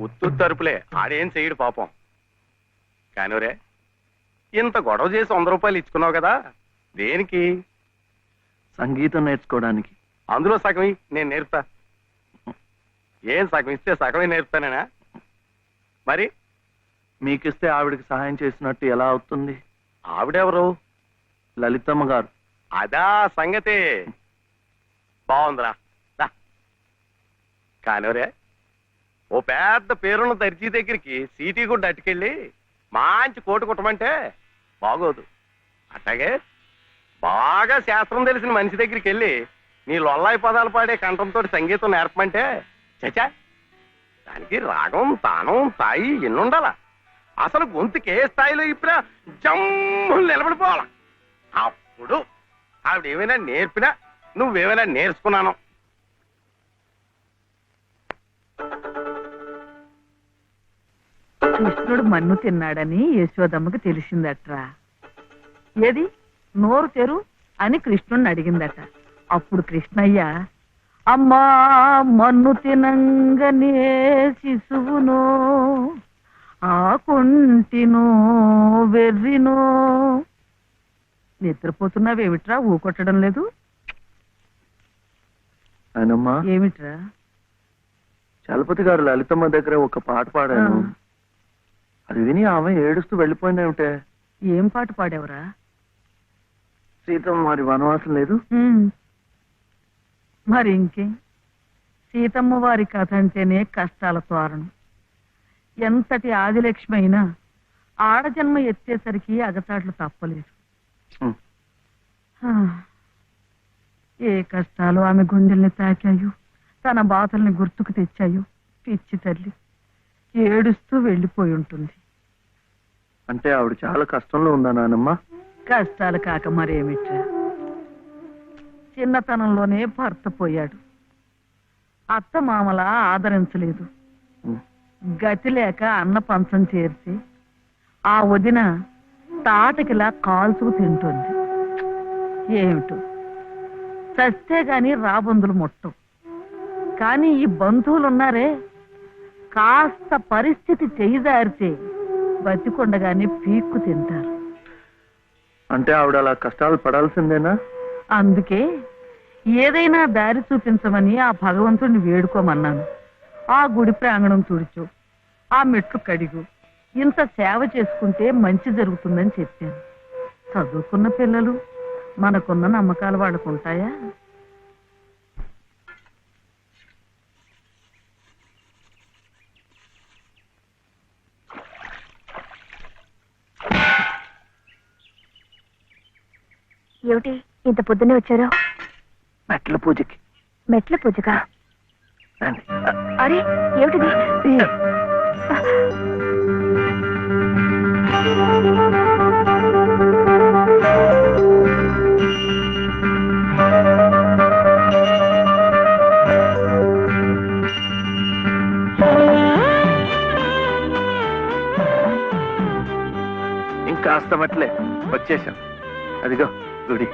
ఉత్తు తరుపులే, ఆడేం చెయ్యడు పాపం. కానివరే, ఇంత గొడవ చేసి 100 రూపాయలు ఇచ్చుకున్నావు కదా, దేనికి? సంగీతం నేర్చుకోవడానికి. అందులో సగం నేను నేర్పుతా. ఏం సగం ఇస్తే సగమే నేర్పుతానేనా? మరి మీకిస్తే ఆవిడకి సహాయం చేసినట్టు ఎలా అవుతుంది? ఆవిడెవరు? లలితమ్మ గారు. అదా సంగతి. బాగుందిరా. కానివరే, ఓ పెద్ద పేరున్న దర్జీ దగ్గరికి సీటీ కూడా అట్టుకెళ్ళి మంచి కోటు కుట్టమంటే బాగోదు. అట్లాగే బాగా శాస్త్రం తెలిసిన మనిషి దగ్గరికి వెళ్ళి నీ లొల్లాయి పదాలు పాడే కంఠంతో సంగీతం నేర్పమంటే చచా, దానికి రాగం తానం తాయి ఎన్నుండాల. అసలు గొంతుకి ఏ స్థాయిలో ఇప్పుడా జమ్ము నిలబడిపోవాల. అప్పుడు ఆవిడేమైనా నేర్పినా నువ్వేమైనా నేర్చుకున్నాను. కృష్ణుడు మన్ను తిన్నాడని యశోదమ్మకి తెలిసిందట్రా. ఏది నోరు తెరు అని కృష్ణుడిని అడిగిందట. అప్పుడు కృష్ణయ్య, అమ్మా మన్ను తినంగనే శిశువునో ఆకుంటినో వెర్రినో. నిద్రపోతున్నావేమిట్రా, ఊకొట్టడం లేదు? ఏమిట్రా? చలపతి గారు లలితమ్మ దగ్గర ఒక పాట పాడాను, అది విని ఆమె ఏడుస్తూ వెళ్ళిపోయిందేమిటే. ఏం పాట పాడావురా? సీతమ్మ మరి వనవాసం లేదు. మరి ఇంకే, సీతమ్మ వారి కథ అంటేనే కష్టాల తోరణం. ఎంతటి ఆదిలక్ష్మి అయినా ఆడజన్మ ఎత్తేసరికి అగచాట్లు తప్పలేదు. ఏ కష్టాలు ఆమె గుండెల్ని తాకాయో, తన బాధల్ని గుర్తుకు తెచ్చాయో పిచ్చి తల్లి ఏడుస్తూ వెళ్ళిపోయి ఉంటుంది. అంటే ఆవిడ చాలా కష్టంలో ఉందా నానమ్మ? కష్టాలు కాక మరేమిట్రా, చిన్నతనంలోనే భర్త పోయాడు. అత్త మామలా ఆదరించలేదు. గతి లేక అన్న పంచం చేర్చి ఆ వదిన తాటకిలా కాల్చుకు తింటుంది. ఏమిటో చస్తే గాని రాబందులు ముట్టం. కానీ ఈ బంధువులున్నారే, కాస్త పరిస్థితి చేయిదారితే బతికొండగానే పీక్కు తింటారు. అంటే ఆవిడ అలా కష్టాలు పడాల్సిందేనా? అందుకే ఏదైనా దారి చూపించమని ఆ భగవంతుడిని వేడుకోమన్నాను. ఆ గుడి ప్రాంగణం తుడుచు, ఆ మెట్లు కడిగు, ఇంత సేవ చేసుకుంటే మంచి జరుగుతుందని చెప్పాను. చదువుకున్న పిల్లలు, మనకున్న నమ్మకాలు వాళ్ళకు ఉంటాయా? ఏమిటి ఇంత పొద్దున్నే వచ్చారు? మెట్ల పూజకి. మెట్ల పూజగా? రండి. అరే ఏమిటిది? ఇంకాస్త మెట్లే, వచ్చేసాం. అదిగో గుడి.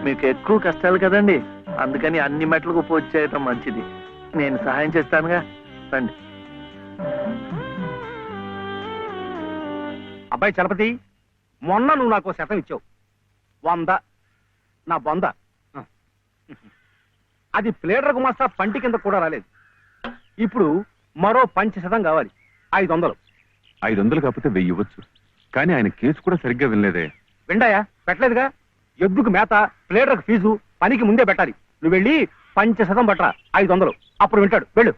మీకు ఎక్కువ కష్టాలు కదండి, అందుకని అన్ని మెట్లకు పూజ చేయటం మంచిది. నేను సహాయం చేస్తానుగా, రండి. అబ్బాయి చలపతి, మొన్న నువ్వు నాకు శతం ఇచ్చావు, 100 నా బొంద. అది ప్లేడర్ గుమాస్తా పంటి కింద కూడా రాలేదు. ఇప్పుడు మరో 500 కావాలి, 500. 500 కాకపోతే 1000 ఇవ్వచ్చు. కానీ ఆయన కేసు కూడా సరిగ్గా వినలేదే. విండాయా? పెట్టలేదుగా. ఎద్దుకు మేత, ప్లేడర్కు ఫీజు పనికి ముందే పెట్టాలి. నువ్వు వెళ్ళి 500 పట్టరా, 500. అప్పుడు వింటాడు. వెళ్ళు.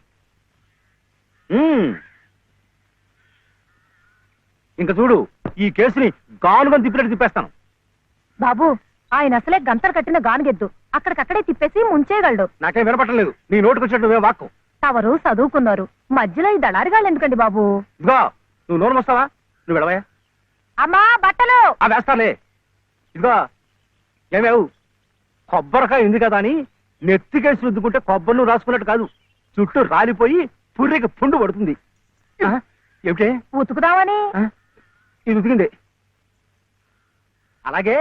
ఇంకా చూడు, ఈ కేసుని గానుగా తిప్పినట్టు తిప్పేస్తాను. బాబు, ఆయన అసలే గంతలు కట్టిన గానుగెద్దు, అక్కడికక్కడే తిప్పేసి ముంచేయగలడు. నాకేం వినపట్టలేదు, నీ నోటుకు వచ్చినట్టు నువ్వే వాక్కు. తవరు చదువుకున్నారు, మధ్యలో ఈ దళారిగాళ్ళు ఎందుకండి బాబు? ఇదిగో, నువ్వు నోరు వస్తావా? నువ్వు వెళ్ళవా? అమ్మా బట్టలు వేస్తాలే. ఇదిగో ఏమేవు, కొబ్బరికాయ ఉంది కదా అని నెత్తికేసి రుద్దుకుంటే కొబ్బరి నువ్వు రాసుకున్నట్టు కాదు, చుట్టూ రాలిపోయి పుర్రికి పుండు పడుతుంది. ఏమిటే? ఉతుకుదామని. ఇది ఉతికింది. అలాగే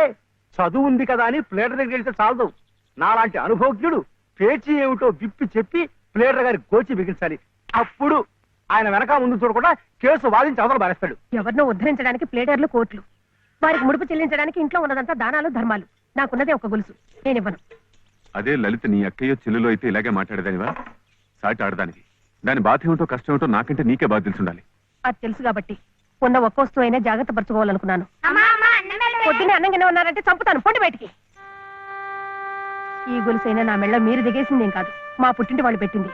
చదువు ఉంది కదా అని ప్లేటర్ దగ్గర వెళ్తే చాలదు. నాలాంటి అనుభవజ్ఞుడు పేచీ ఏమిటో విప్పి చెప్పి ప్లేటర్ గారి గోచి బిగించాలి. అప్పుడు ఆయన వెనక ముందు చూడకుండా కేసు వాదించి అవతల బారేస్తాడు. ఎవరినో ఉద్ధరించడానికి ప్లేడర్లు, కోట్లు, వారికి ముడుపు చెల్లించడానికి ఇంట్లో ఉన్నదంతా దానాలు ధర్మాలు. నాకున్నదే ఒక గొలుసు, నేనివ్వను. అదే లలిత నీ అక్కయ్యో చెల్లులో అయితే ఇలాగే మాట్లాడేదానివా? సాటి ఆడదానికి దాని బాధ ఏమిటో కష్టం ఏమిటో నాకంటే నీకే బాధ తెలుసుండాలి. అది తెలుసు కాబట్టి ఉన్న ఒక్క వస్తువు అయినా జాగ్రత్త పరచుకోవాలనుకున్నాను. పొద్దున్నే అన్నం కింద ఉన్నారంటే చంపుతాను, పొండి బయటికి. ఈ గొలుసైనా నా మెళ్ళ మీరు దిగేసిందేం కాదు, మా పుట్టింటి వాళ్ళు పెట్టింది.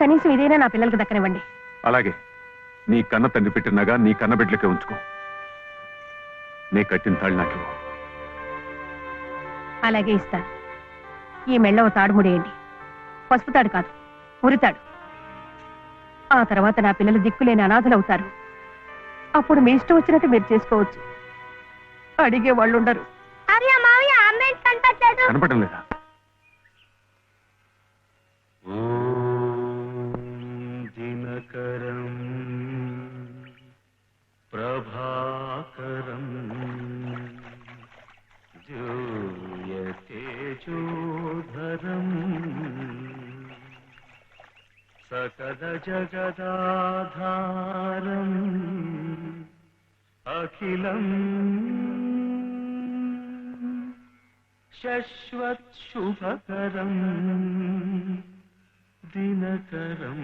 కనీసం ఇదైనా నా పిల్లలకి దక్కనివ్వండి. అలాగే నీ కన్న తండ్రి పెట్టినగా నీ కన్న బిడ్డలకే ఉంచుకో. నే కట్టిన తాళ్ళు నాకు అలాగే ఇస్తాను. ఈ మెళ్ళ ఓ తాడు ముడేయండి. పసుపు తాడు కాదు, ఉరితాడు. ఆ తర్వాత నా పిల్లలు దిక్కులేని అనాథలవుతారు. అప్పుడు మీ ఇష్టం వచ్చినట్టు మీరు చేసుకోవచ్చు. అడిగే వాళ్ళు ఉండరు. కనపడడం లేదా? దినకరం ప్రభాకరం జూయతేజోధరం సకల జగదాధారం అఖిలం శశ్వత్ శుభకరం దినకరం.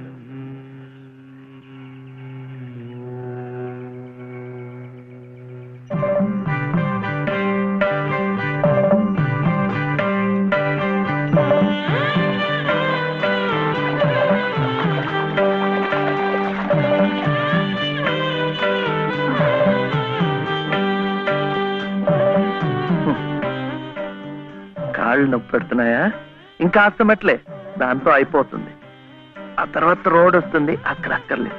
కాళ్ళు నొప్పి పెడుతున్నాయా? ఇంకాస్త మెట్లే, దాంతో అయిపోతుంది. ఆ తర్వాత రోడ్ వస్తుంది, అక్కడ అక్కర్లేదు.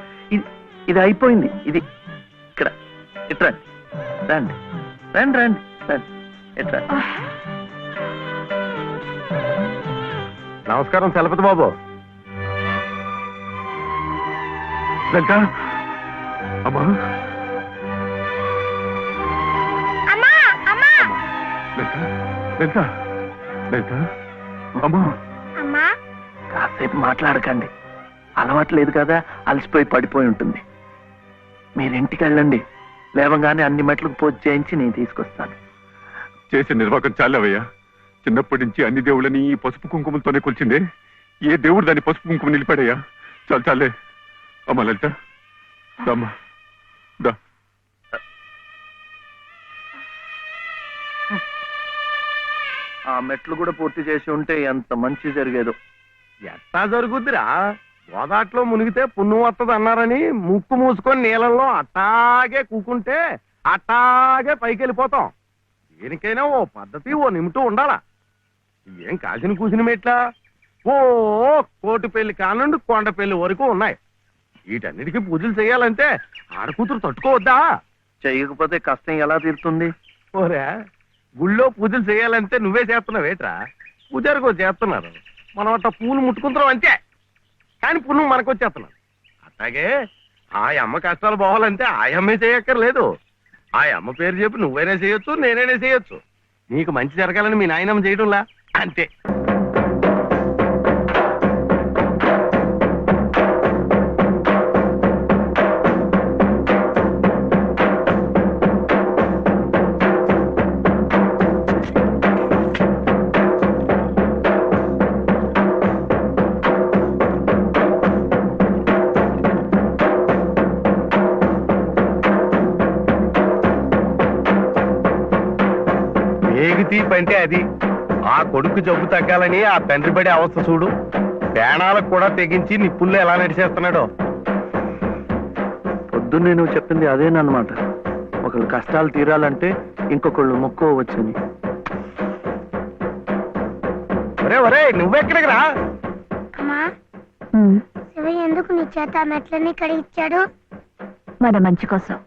ఇది అయిపోయింది. ఇది ఇక్కడ ఇట్రా, రండి రండి రండి రండి, ఇట్రా. నమస్కారం చలపతి బాబు. లలిత, అమ్మా లలిత, లలిత, లలిత, అమ్మా. అమ్మా కాసేపు మాట్లాడకండి, అలవాట్లేదు కదా, అలసిపోయి పడిపోయి ఉంటుంది. మీరింటికి వెళ్ళండి, లేవగానే అన్ని మెట్లకు పూజ చేయించి నేను తీసుకొస్తాను. చేసే నిర్వాహకం చాలావయ్యా. చిన్నప్పటి నుంచి అన్ని దేవుళ్ళని ఈ పసుపు కుంకుమలతోనే కొలిచిందే. ఏ దేవుడు దాన్ని పసుపు కుంకుమ నిలిపాడయ్యా? చాలు చాలే. అమ్మా లలిత, దమ్మా దా. ఆ మెట్లు కూడా పూర్తి చేసి ఉంటే ఎంత మంచి జరిగేదో. ఎట్టా జరుగుద్దిరా? గోదాట్లో మునిగితే పుణ్యం వస్తుంది అన్నారని ముక్కు మూసుకొని నీళ్ళల్లో అట్టాగే కూకుంటే అట్టాగే పైకి వెళ్ళిపోతాం. దేనికైనా ఓ పద్ధతి, ఓ నిమిటూ ఉండాలా. ఏం కాసిన కూసిన మెట్లా? ఓ కోటి పెళ్లి కానుండి కొండ పెళ్లి వరకు ఉన్నాయి. వీటన్నిటికీ పూజలు చేయాలంటే ఆడకూతురు తట్టుకోవద్దా? చేయకపోతే కష్టం ఎలా తీరుతుంది? ఓరే, గుళ్ళో పూజలు చేయాలంటే నువ్వే చేస్తున్నావు ఏట్రా? పూజారికో చేస్తున్నారు, మనం అట్ట పూలు ముట్టుకుంటున్నాం అంతే. కానీ పుణ్యం మనకు వచ్చేస్తున్నాం. అట్లాగే ఆ అమ్మ కష్టాలు పోవాలంటే ఆ అమ్మే చేయక్కర్లేదు. ఆ అమ్మ పేరు చెప్పి నువ్వైనా చేయొచ్చు, నేనైనా చేయొచ్చు. నీకు మంచి జరగాలని మీ నాయనమ్మ చేయడంలా అంతే. తీపి అంటే అది. ఆ కొడుకు జబ్బు తగ్గాలని ఆ తండ్రి పడే అవస్థ చూడు. ప్రాణాలకు కూడా తెగించి నిప్పుల్లో ఎలా నడిచేస్తున్నాడో. పొద్దున్నే నువ్వు చెప్పింది అదేనమాట. ఒకళ్ళు కష్టాలు తీరాలంటే ఇంకొకళ్ళు మొక్కోవచ్చని. ఒరే ఒరే, నువ్వెక్కడికి రా? అమ్మా, శివయ్య ఎందుకు నీ చేత మెట్లన్నీ కడిగిచ్చాడు? మన మంచి కోసం.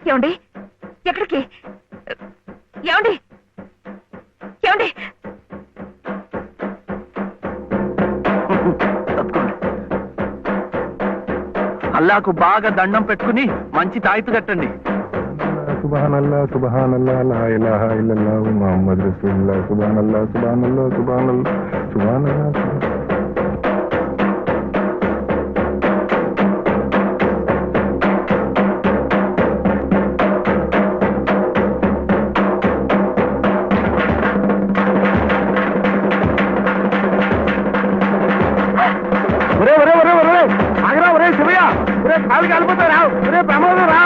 ఏమండి, ఎక్కడికి? ఏమండి, ఏమండి? అల్లాకు బాగా దండం పెట్టుకుని మంచి తాయితు కట్టండి. సుబ్హానల్లా సుబ్హానల్లా లా ఇలాహా ఇల్లల్లాహు ముహమ్మద్ రసూలుల్లాహ్ సుబ్హానల్లా సుబ్హానల్లా సుబ్హానల్లా సుబ్హానల్లా. కాలు కాలిపోతా రా. ఒరే ప్రమాదం రా.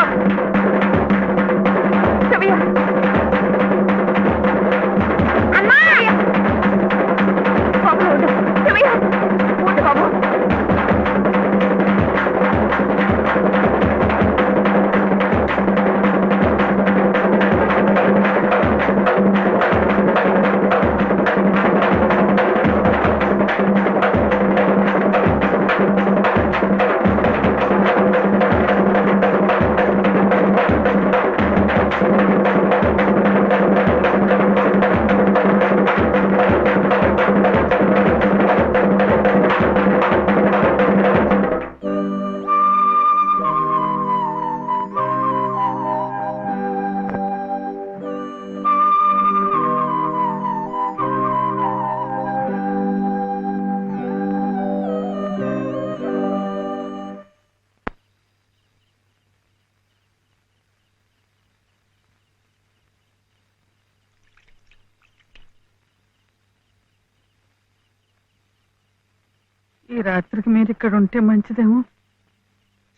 ఈ రాత్రికి మీరు ఇక్కడ ఉంటే మంచిదేమో.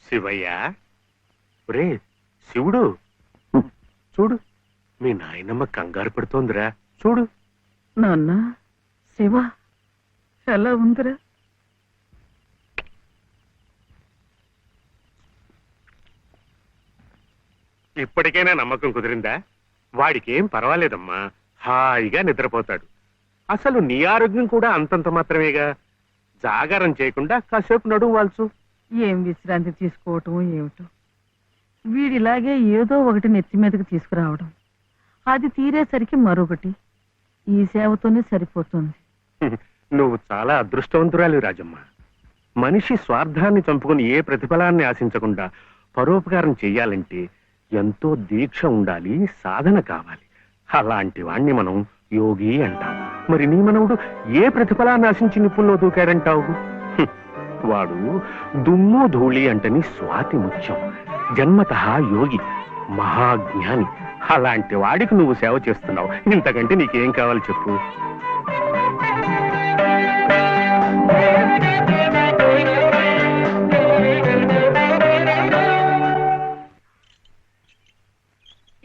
శివయ్య, ఒరే శివుడు, చూడు మీ నాయనమ్మ కంగారు పడుతోందిరా. చూడు. నాన్న, శివ ఎలా ఉందిరా? ఇప్పటికైనా నమ్మకం కుదిరిందా? వాడికేం పర్వాలేదమ్మా, హాయిగా నిద్రపోతాడు. అసలు నీ ఆరోగ్యం కూడా అంతంత మాత్రమేగా. జాగారం చేయకుండా కాసేపు నడుము వాల్చు. ఏం విశ్రాంతి తీసుకోవటం ఏమిటో, వీడిలాగే ఏదో ఒకటి నెత్తి మీదకి తీసుకురావడం, అది తీరేసరికి మరొకటి. ఈ సేవతోనే సరిపోతుంది. నువ్వు చాలా అదృష్టవంతురాలి రాజమ్మ. మనిషి స్వార్థాన్ని చంపుకుని ఏ ప్రతిఫలాన్ని ఆశించకుండా పరోపకారం చెయ్యాలంటే ఎంతో దీక్ష ఉండాలి, సాధన కావాలి. అలాంటి వాణ్ణి మనం యోగి అంటాం. మరి నీ మనవుడు ఏ ప్రతిఫలాన్ని ఆశించి నిప్పుల్లో దూకాడంటావు? వాడు దుమ్ము ధూళి అంటని స్వాతి ముత్యం, జన్మతః యోగి, మహాజ్ఞాని. అలాంటి వాడికి నువ్వు సేవ చేస్తున్నావు. ఇంతకంటే నీకేం కావాలి చెప్పు?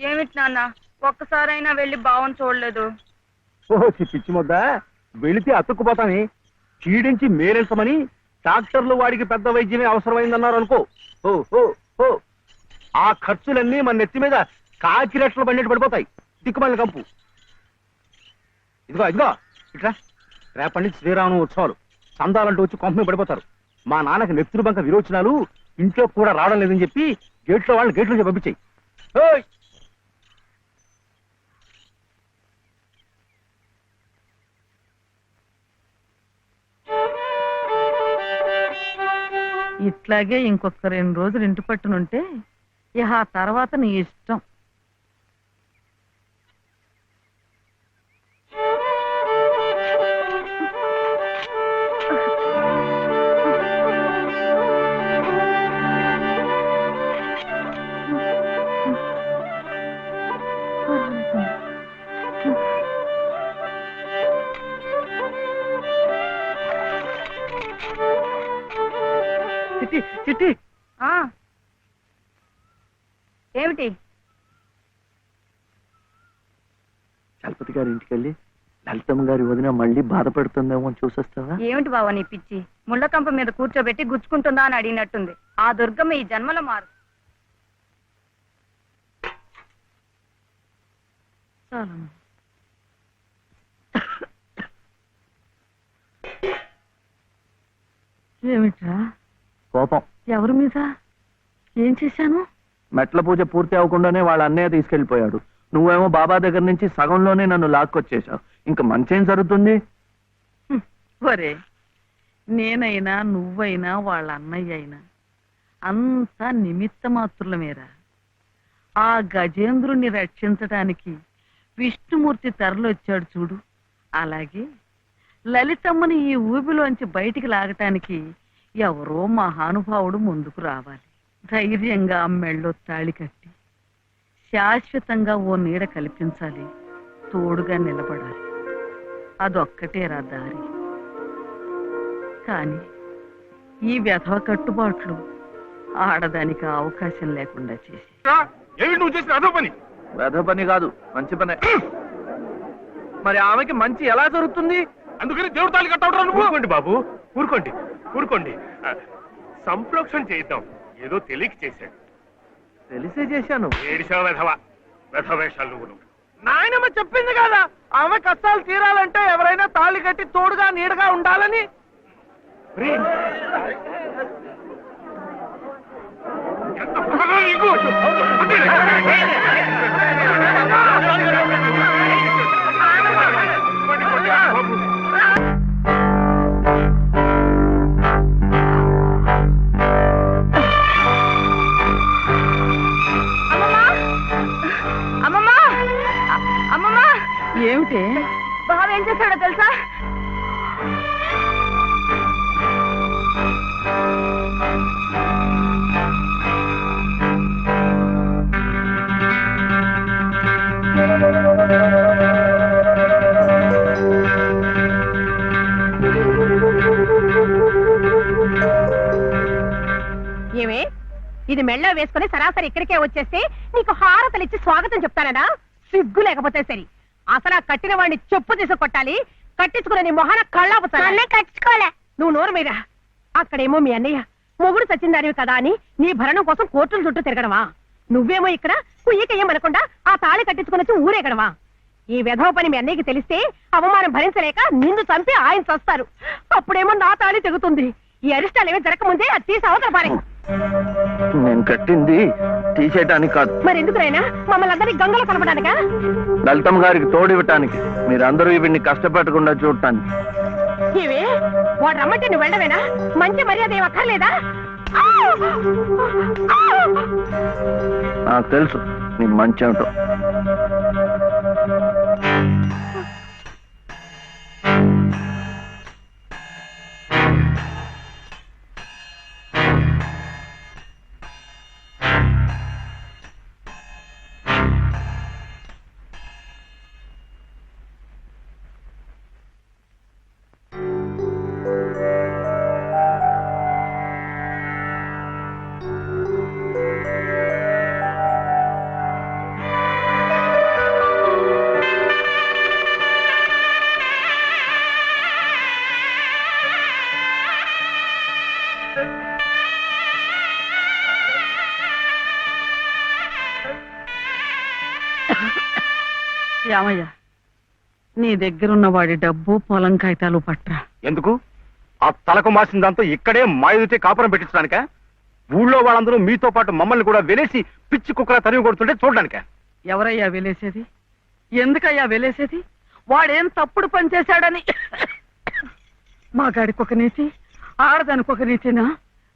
ఏమిటి నాన్న, ఒక్కసారైనా వెళ్ళి బావని చూడలేదు? ఓహో పిచ్చి ముద్ద, వెళితే అతుక్కుపోతాని చీడించి మేరెంచమని డాక్టర్లు వాడికి పెద్ద వైద్యమే అవసరమైందన్నారు అనుకో. ఓ ఓ ఓ ఆ ఖర్చులన్నీ మన నెత్తి మీద కాకి రెట్లు పడినట్టు పడిపోతాయి. దిక్కుమల్లి కంపు. ఇదిగో ఇదిగో ఇట్లా రేపటి నుంచి శ్రీరామ ఉత్సవాలు, చందాలంటూ వచ్చి కొంపమే పడిపోతారు. మా నాన్నకి నెత్తురు బంక విరోచనాలు, ఇంట్లో కూడా రావడం లేదని చెప్పి గేట్లో వాళ్ళని గేట్లో పంపించాయి. ఇట్లాగే ఇంకొక 2 రోజులు ఇంటి పట్టునుంటే ఇక ఆ తర్వాత నీ ఇష్టం. చిట్టి చిట్టి, ఏమిటి? చలపతి గారి ఇంటికి వెళ్ళి లలితమ్మ గారి వదిన మళ్ళీ బాధపడుతుందేమో చూసొస్తావా? ఏమిటి బావ నీ పిచ్చి? ముళ్ళకంప మీద కూర్చోబెట్టి గుచ్చుకుంటుందా అని అడిగినట్టుంది. ఆ దుర్గమ్మ ఈ జన్మలో మారు. ఏమిట్రా కోపం. ఎవరి మీద? ఏం చేశాను? మెట్ల పూజ పూర్తి అవ్వకుండానే వాళ్ళ అన్నయ్య తీసుకెళ్లిపోయాడు. నువ్వేమో బాబా దగ్గర నుంచి సగంలోనే నన్ను లాక్కొచ్చేశావు. ఇంకా మంచేం జరుగుతుంది? ఒరే, నేనైనా నువ్వైనా వాళ్ళ అన్నయ్య అయినా అంతా నిమిత్త మాత్రులమేరా. ఆ గజేంద్రుణ్ణి రక్షించడానికి విష్ణుమూర్తి తరలొచ్చాడు చూడు, అలాగే లలితమ్మని ఈ ఊబిలోంచి బయటికి లాగటానికి ఎవరో మహానుభావుడు ముందుకు రావాలి. ధైర్యంగా మెళ్ళో తాళి కట్టి శాశ్వతంగా ఓ నీడ కల్పించాలి, తోడుగా నిలబడాలి. అదొక్కటేరా దారి. కానీ ఈ వ్యధవ కట్టుబాట్లు ఆడదానికి అవకాశం లేకుండా చేసి. నువ్వు చేసిన అదో పని. వెధ పని కాదు, మంచి పనే. మరి ఆమెకి మంచి ఎలా జరుగుతుంది? అందుకని దేవుడు తాళి కట్టవడం నువ్వు. ఊరుకోండి బాబు, ఊరుకోండి ఊరుకోండి. సంప్రోక్షణ చేద్దాం. ఏదో తెలియక చేశాడు. తెలిసే చేశాను. ఏడిసావు వెధవ, వెధవేషాలు నువ్వు. నాయనమ్మ చెప్పింది కదా, ఆమె కష్టాలు తీరాలంటే ఎవరైనా తాళి కట్టి తోడుగా నీడగా ఉండాలని. ఏమిటి? బావ ఏం చేశాడో తెలుసా? ఏమే, ఇది మెళ్ళ వేసుకుని సరాసరి ఇక్కడికే వచ్చేస్తే నీకు హారతలిచ్చి స్వాగతం చెప్తానడా? సిగ్గు లేకపోతే సరి. అసలు ఆ కట్టిన వాడిని చెప్పు తీసి కొట్టాలి. కట్టించుకునే నీ మొహన కళ్ళాపుతాను. కట్టుకోలే. నువ్వు నోరు మీద. అక్కడేమో మీ అన్నయ్య మొగుడు చచ్చిందానివి కదా అని నీ భరణం కోసం కోర్టుల చుట్టూ తిరగడమా? నువ్వేమో ఇక్కడ కుయ్యకేయమనకుండా ఆ తాళి కట్టించుకుని వచ్చి ఊరేగడమా? ఈ వెధవ పని మీ అన్నయ్యకి తెలిస్తే అవమానం భరించలేక నిన్ను చంపి ఆయన చస్తారు. అప్పుడేమో నా తాళి తెగుతుంది. ఈ అరిష్టాలు ఏమీ జరగకముందే అది తీసి అవతల పారే. నేను కట్టింది తీసేయటానికి కాదు. మరి ఎందుకునైనా మమ్మల్ని అందరినీ గంగలో కలపడానికా? లలితమ్మ గారికి తోడివ్వటానికి, మీరందరూ వీడిని కష్టపెట్టకుండా చూడటానికి. ఇవి వాడు రమ్మంటే నువ్వు వెళ్ళవేనా? మంచి మర్యాద ఏం అక్కర్లేదా? నాకు తెలుసు నీ మంచి ఏమిటో. రామయ్య, నీ దగ్గరున్న వాడి డబ్బు పొలం కాగితాలు పట్రా. ఎందుకు? ఆ తలకు మాసిన దాంతో ఇక్కడే మాయుతే కాపురం పెట్టించడానిక? ఊళ్ళో వాళ్ళందరూ మీతో పాటు మమ్మల్ని కూడా వెలేసి పిచ్చి కుక్కలా తరిగి కొడుతుంటే చూడడానిక? ఎవరయ్యా వెలేసేది? ఎందుకయ్యా వెలేసేది? వాడేం తప్పుడు పని చేశాడని మాగాడికి ఒక నీతి, ఆడదానికి ఒక నీతినా?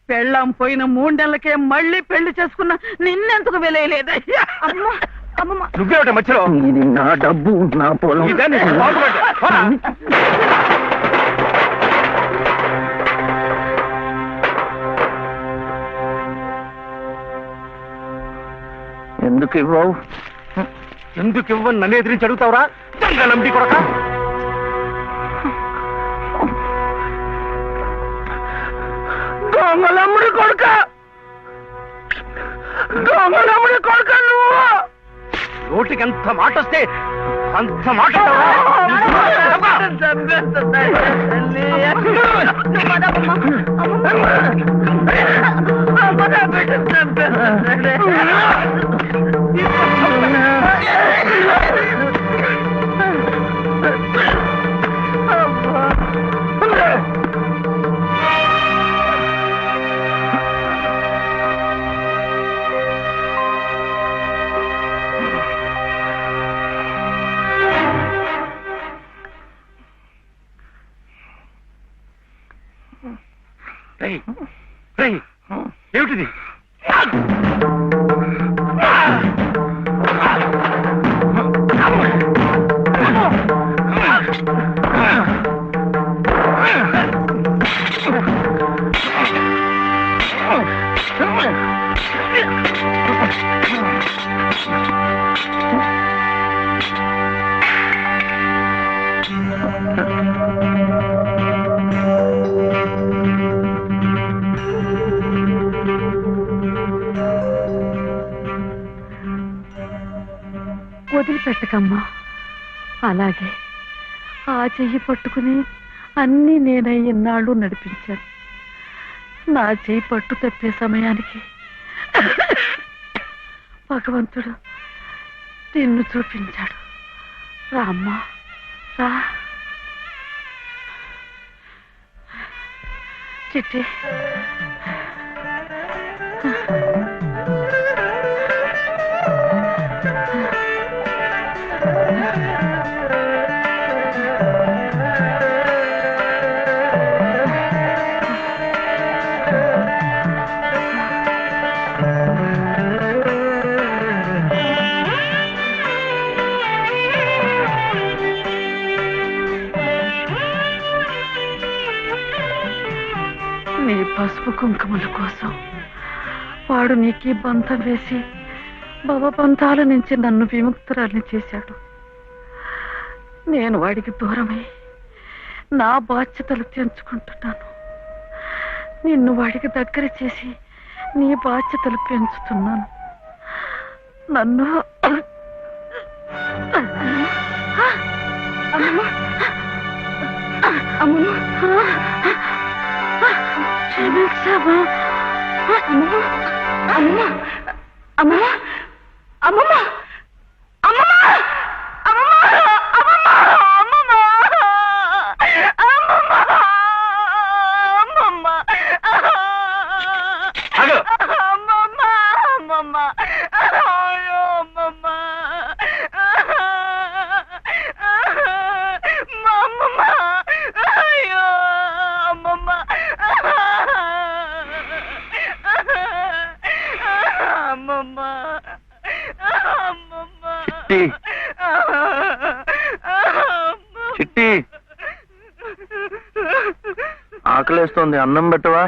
పెళ్ళాం పోయిన 3 నెలలకే మళ్ళీ పెళ్లి చేసుకున్న నిన్నెందుకు వెలేయలేదయ్యా? అమ్మా అమ్మమ్మ, నువ్వేమిట మధ్యలో? ఇది నా డబ్బు, నా పొలం. ఎందుకు ఇవ్వవు? ఎందుకు ఇవ్వని నన్ను ఎదిరించి అడుగుతావురా? నంబి కొడక. దొంగలమ్ముడి కొడుక, దొంగలమ్ముడి కొడుక నువ్వు! నోటికి ఎంత మాట వస్తే అంత మాట. ఏమిటిది? వదిలిపెట్టకమ్మా. అలాగే ఆ చెయ్యి పట్టుకుని అన్నీ నేనై ఇన్నాళ్ళు నడిపించాను. నా చెయ్యి పట్టు తప్పే సమయానికి భగవంతుడు నిన్ను చూపించాడు. రామ్మా రా. చిట్టి, నీ పసుపు కుంకుమల కోసం వాడు నీకు బంధం వేసి భవబంధాల నుంచి నన్ను విముక్తురాల్ని చేశాడు. నేను వాడికి దూరమై నా బాధ్యతలు తెంచుకుంటున్నాను. నిన్ను వాడికి దగ్గర చేసి నీ బాధ్యతలు పెంచుతున్నాను. నన్ను క్షమించమా? అమ్మా అమ్మా అమ్మా అమ్మా చిట్టి, ఆకలేస్తోంది, అన్నం పెట్టవా?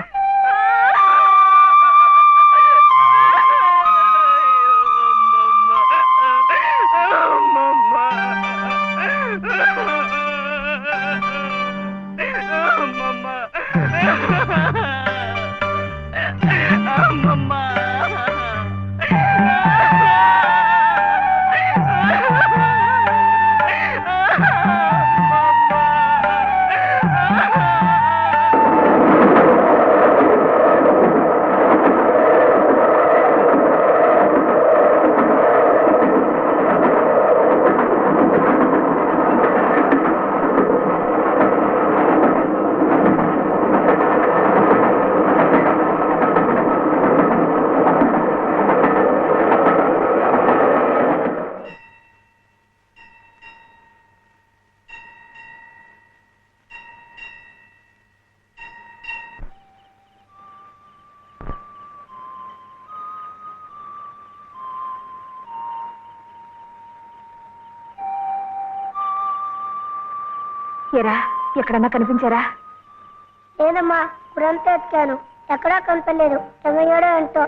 ఎరా ఎక్కడన్నా కనిపించారా? లేదమ్మా, ఇప్పుడంతా ఎత్తాను, ఎక్కడా కనపడలేదు. ఏమయ్యాడో ఏంటో.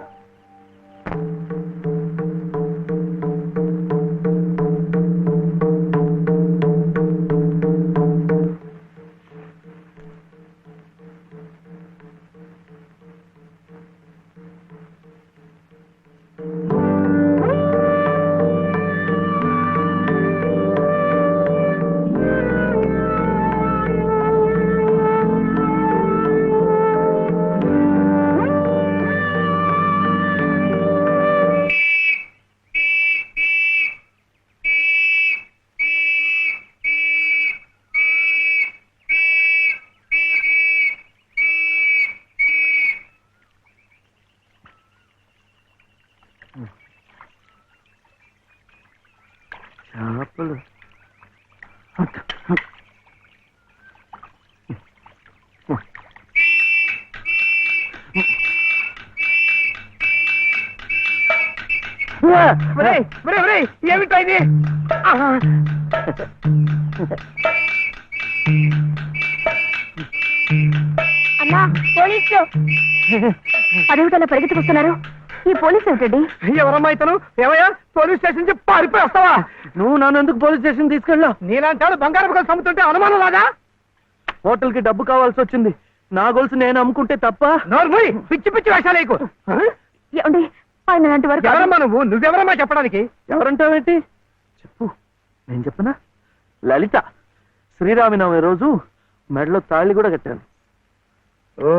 చేపలు ఏమిటో ఇది? అమ్మా, పోలీసులు! అదేమిటలా పరిగెత్తుకొస్తున్నారు? ఈ పోలీసు ఏమిటండి? ఎవరమ్మా ఇతను? ఏమయ్యా, పోలీస్ స్టేషన్ నుంచి పారిపోయి వస్తావా? నువ్వు నన్ను ఎందుకు పోలీస్ స్టేషన్ తీసుకెళ్ళావు? నేనంటాడు బంగారం కలిసి అమ్ముతుంటే అనుమానం లాగా. హోటల్ కి డబ్బు కావాల్సి వచ్చింది, నా గొలుసు నేను అమ్ముకుంటే తప్ప. నోర్మూయ్, పిచ్చి పిచ్చి వేషాలేకు. ఏమండి, ఆయన లాంటి వారు ఎవరమ్మా నువ్వు? నువ్వెవరమ్మా చెప్పడానికి? ఎవరంటావేంటి? చెప్పు, నేను చెప్పనా? లలిత. శ్రీరామనవమి రోజు మెడలో తాళి కూడా కట్టాను. ఓ,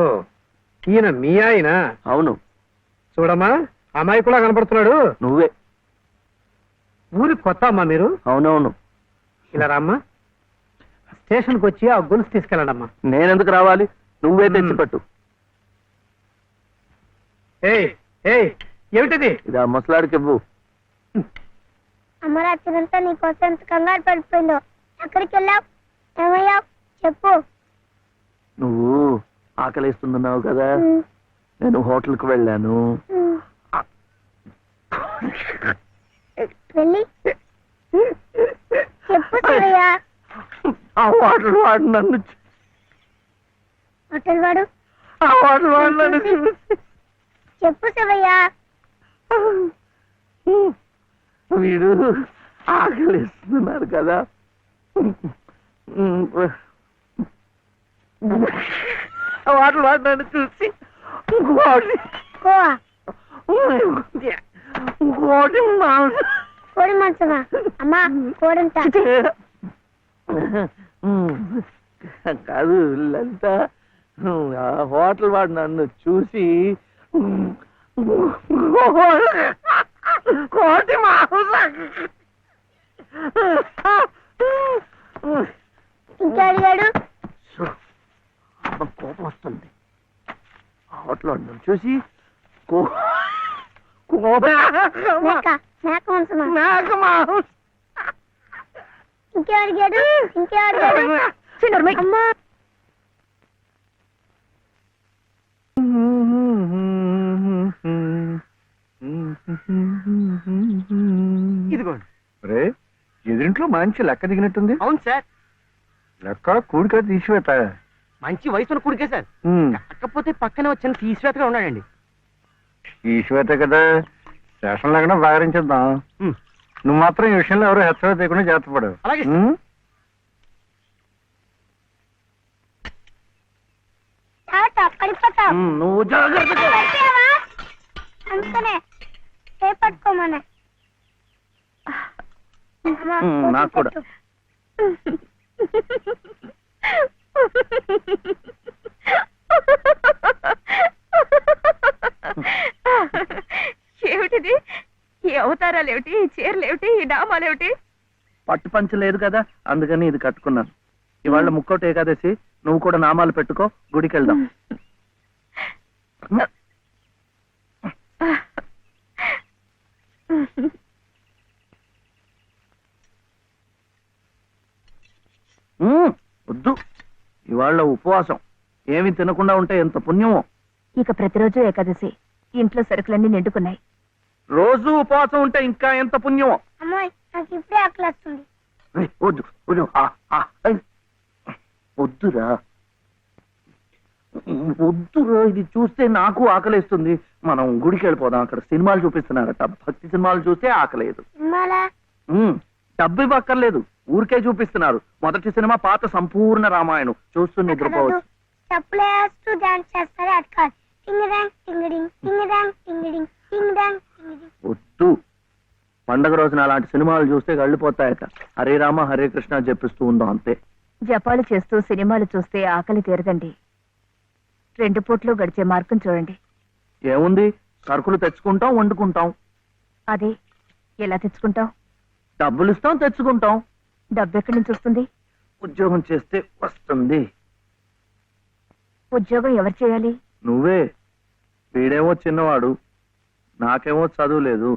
ఈయన మీ ఆయన? అవును. చూడమ్మా, అమ్మాయి కూడా కనపడుతున్నాడు. నువ్వే. ఊరికి కొత్త అమ్మా మీరు? అవునవును. ఇలా రామ్మా, స్టేషన్కి వచ్చి ఆ గొలుసు తీసుకెళ్ళండమ్మా. నేనెందుకు రావాలి? నువ్వే తెచ్చిపెట్టు. ఏమిటిది? ఇది ఆ ముసలాడికి ఇవ్వు. అమ్మ రాత్రంతా నీకోసం ఎంత కంగారు పడిపోయిందో. ఎక్కడికి వెళ్ళావు? ఏమయ్యావు? చెప్పు. నువ్వు ఆకలిస్తున్నావు కదా, నేను హోటల్కి వెళ్ళాను. వెళ్ళి చెప్పు శివయ్య. ఆ హోటల్ వాడు నన్ను హోటల్ వాడు? ఆ హోటల్ వాడు నన్ను చెప్పు శివయ్య. వీడు ఆకలిస్తున్నారు కదా, హోటల్ వాడు నన్ను చూసి ఇంకోటి కోడి మాంసమా? అమ్మా, కోడంతా కాదు లలిత, ఆ హోటల్ వాడు నన్ను చూసి కోటి ఇంకా అడిగాడు. కోపం వస్తుంది. హోటల్ వాడు నన్ను చూసి మేక మాంసమా? ఇంకే అడిగాడు. ఇంకే అడిగాడు. అమ్మా, ఇదిగోండి. రే, ఎదురింట్లో మంచి లెక్క దిగినట్టుంది. అవును సార్. లెక్క కూడిక తీసివేత మంచి వయసున్న కుడికే సార్. కాకపోతే పక్కనే వచ్చిన తీసివేతగా ఉన్నాడండి. తీసివేత కదా, శేషం లేకుండా వ్యవహరించేద్దాం. నువ్వు మాత్రం ఈ విషయంలో ఎవరు హెచ్చరిక లేకుండా జాగ్రత్త పడు. అలాగే. నువ్వు జాగ్రత్తగా అందుకనే పట్టుకోమనే నాకు కూడా. ఏమిటిది? ఈ అవతారాలు ఏమిటి, ఈ చీరలు ఏమిటి, ఈ డామాలు ఏమిటి? పట్టు పంచ లేదు కదా, అందుకని ఇది కట్టుకున్నాను. ఇవాళ ముక్కోటి ఏకాదశి, నువ్వు కూడా నామాలు పెట్టుకో, గుడికి వెళ్దాం. వద్దు, ఇవాళ ఉపవాసం. ఏమి తినకుండా ఉంటే ఎంత పుణ్యమో. ఇక ప్రతిరోజు ఏకాదశి, ఇంట్లో సరుకులన్నీ నిండుకున్నాయి. రోజు ఉపవాసం ఉంటే ఇంకా ఎంత పుణ్యమో. అమ్మాయి నాకు ఇప్పుడే ఆకలి వస్తుంది. వద్దు వద్దు, వద్దురా వద్దురా, ఇది చూస్తే నాకు ఆకలేస్తుంది. మనం గుడికి వెళ్ళిపోదాం, అక్కడ సినిమాలు చూపిస్తున్నారట. భక్తి సినిమాలు చూస్తే ఆకలేదు. డబ్బు ఇవ్వక్కర్లేదు, ఊరికే చూపిస్తున్నారు. మొదటి సినిమా పాత సంపూర్ణ రామాయణం చూస్తూ నిద్రపోవచ్చు. చెప్పులేస్తూ డాన్స్ చేస్తారు అట్కాలి. టింగ్ డాంగ్ టింగ్ డింగ్, టింగ్ డాంగ్ టింగ్ డింగ్, టింగ్ డాంగ్ టింగ్ డింగ్. వద్దు, పండగ రోజున అలాంటి సినిమాలు చూస్తే గళ్ళిపోతాయట. హరే రామ హరే కృష్ణ చెప్పిస్తూ ఉందాం అంతే. జపాలు చేస్తూ సినిమాలు చూస్తే ఆకలి తీరదండి. 2 పూట్లు గడిచే మార్గం చూడండి. ఏముంది, సరుకులు తెచ్చుకుంటాం, వండుకుంటాం. అదే ఎలా తెచ్చుకుంటాం? డబ్బులు ఇస్తాం, తెచ్చుకుంటాం. డబ్బు ఎక్కడి నుంచి వస్తుంది? ఉద్యోగం చేస్తే వస్తుంది. ఉద్యోగం ఎవరు చేయాలి? నువ్వే. వీడేమో చిన్నవాడు, నాకేమో చదువు లేదు.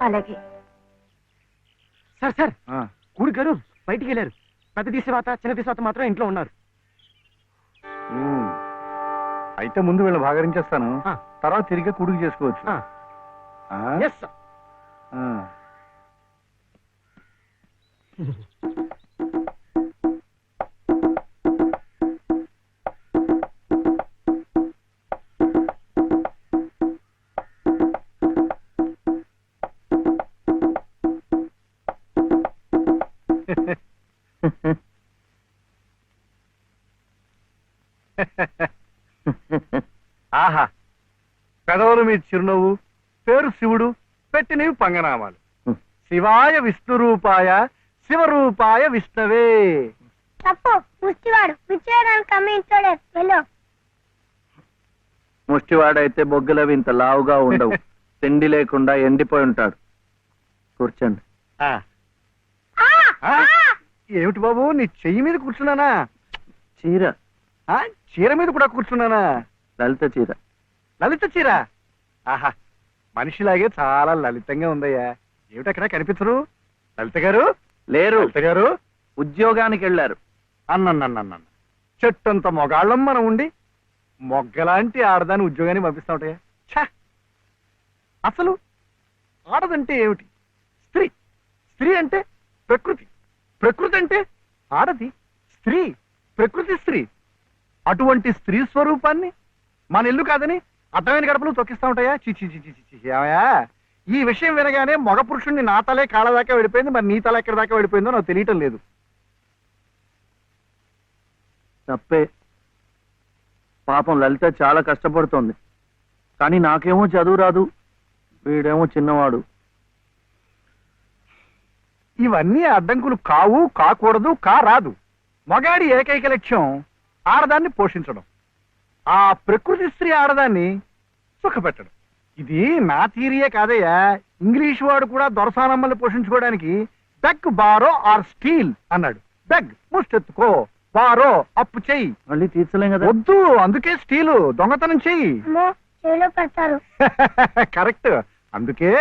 అలాగే. సార్ సార్, కూడి గారు బయటికి వెళ్ళారు. పెద్ద తీసేవాత చిన్న తీసేవాత మాత్రం ఇంట్లో ఉన్నారు. అయితే ముందు వీళ్ళు భాగరించేస్తాను, తర్వాత తిరిగి కూడికి చేసుకోవచ్చు. ఆహా, పెదవులు మీ చిరునవ్వు, పేరు శివుడు, పెట్టినవి పంగనామాలు. శివాయ విష్ణురూపాయ శివరూపాయ విష్ణవే. తప్పు, ముష్టివాడు విచ్చేయడానికి అమ్మ ఇంట్లోడే వెళ్ళు. ముష్టివాడైతే బొగ్గులవి ఇంత లావుగా ఉండవు. తిండి లేకుండా ఎండిపోయి ఉంటాడు. కూర్చోండి. ఏమిటి బాబు, నీ చెయ్యి మీద కూర్చున్నానా? చీర. చీర మీద కూడా కూర్చున్నానా? లలిత చీర. లలిత చీర? ఆహా, మనిషిలాగే చాలా లలితంగా ఉందయ్యా. ఏమిటి అక్కడ కనిపించరు? లలిత గారు లేరు. లలిత గారు ఉద్యోగానికి వెళ్ళారు. అన్న చెట్టంత మొగాళ్ళం మనం ఉండి మొగ్గలాంటి ఆడదాన్ని ఉద్యోగాన్ని పంపిస్తా ఉంటాయా? ఛా, అసలు ఆడదంటే ఏమిటి? స్త్రీ. స్త్రీ అంటే ప్రకృతి. ప్రకృతి అంటే ఆడది. స్త్రీ, ప్రకృతి స్త్రీ. అటువంటి స్త్రీ స్వరూపాన్ని మన ఇల్లు కాదని అడ్డమైన గడపలు తొక్కిస్తా ఉంటాయా? చిచిచిచిచియా. ఈ విషయం వినగానే మగ పురుషుణ్ణి నా తలే కాళ్ళ దాకా వెళ్ళిపోయింది, మరి నీ తల ఎక్కడి దాకా వెళ్ళిపోయిందో నాకు తెలియటం లేదు. తప్పే. పాపం లలిత చాలా కష్టపడుతోంది. కానీ నాకేమో చదువు రాదు, వీడేమో చిన్నవాడు. ఇవన్నీ అడ్డంకులు కావు, కాకూడదు, కారాదు. మగాడి ఏకైక లక్ష్యం ఆడదాన్ని పోషించడం. ఆ ప్రకృతి స్త్రీ ఆడదాన్ని సుఖపెట్టడం. ఇది నా థియరీయే కాదయ్యా. ఇంగ్లీష్ వాడు కూడా దొరసానమ్మల్ని పోషించుకోవడానికి బెగ్ బారో ఆర్ స్టీల్ అన్నాడు. బెగ్ ముష్టెత్తుకో, బారో అప్పు చెయ్యి. మళ్ళీ తీర్చలేం కదా. వద్దు, అందుకే స్టీలు దొంగతనం చెయ్యి. చేలో పెడతారు. కరెక్ట్. అందుకే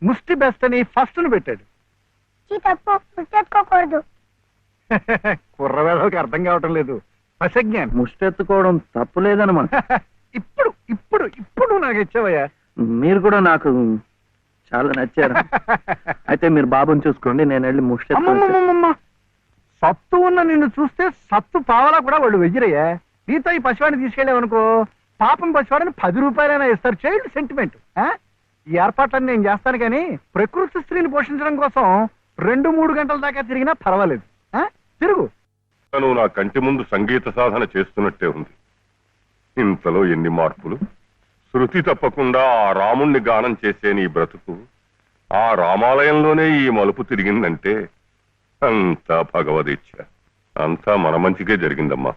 ముష్టి బెస్ట్ అని ఫస్ట్ ను పెట్టాడు. తప్పు, గుర్తెత్తుకోకూడదు. కుర్రవేదకి అర్థం కావటం లేదు. అసజ్ఞానం. ముష్టెత్తుకోవడం తప్పులేదనమాట. ఇప్పుడు ఇప్పుడు ఇప్పుడు నాకు ఇచ్చావయ్యా. మీరు కూడా నాకు చాలా నచ్చారు. అయితే మీరు బాబుని చూసుకోండి, నేను వెళ్ళి ముష్టెత్తు. సత్తు ఉన్న నిన్ను చూస్తే సత్తు పావలా కూడా వాళ్ళు వెయ్యరయ్యా. నీతో ఈ పసివాడిని తీసుకెళ్ళావనుకో, పాపం పసివాడిని 10 రూపాయలైనా ఇస్తారు. Child sentiment. ఈ ఏర్పాట్లన్నీ నేను చేస్తాను, కానీ ప్రకృతి స్త్రీని పోషించడం కోసం 2-3 గంటల దాకా తిరిగినా పర్వాలేదు. తిరుగు. నువ్వు నా కంటి ముందు సంగీత సాధన చేస్తున్నట్టే ఉంది. ఇంతలో ఎన్ని మార్పులు! శృతి తప్పకుండా ఆ రాముణ్ణి గానం చేసే నీ బ్రతుకు ఆ రామాలయంలోనే ఈ మలుపు తిరిగిందంటే అంతా భగవదీచ్ఛ. అంతా మన మంచికే జరిగిందమ్మా.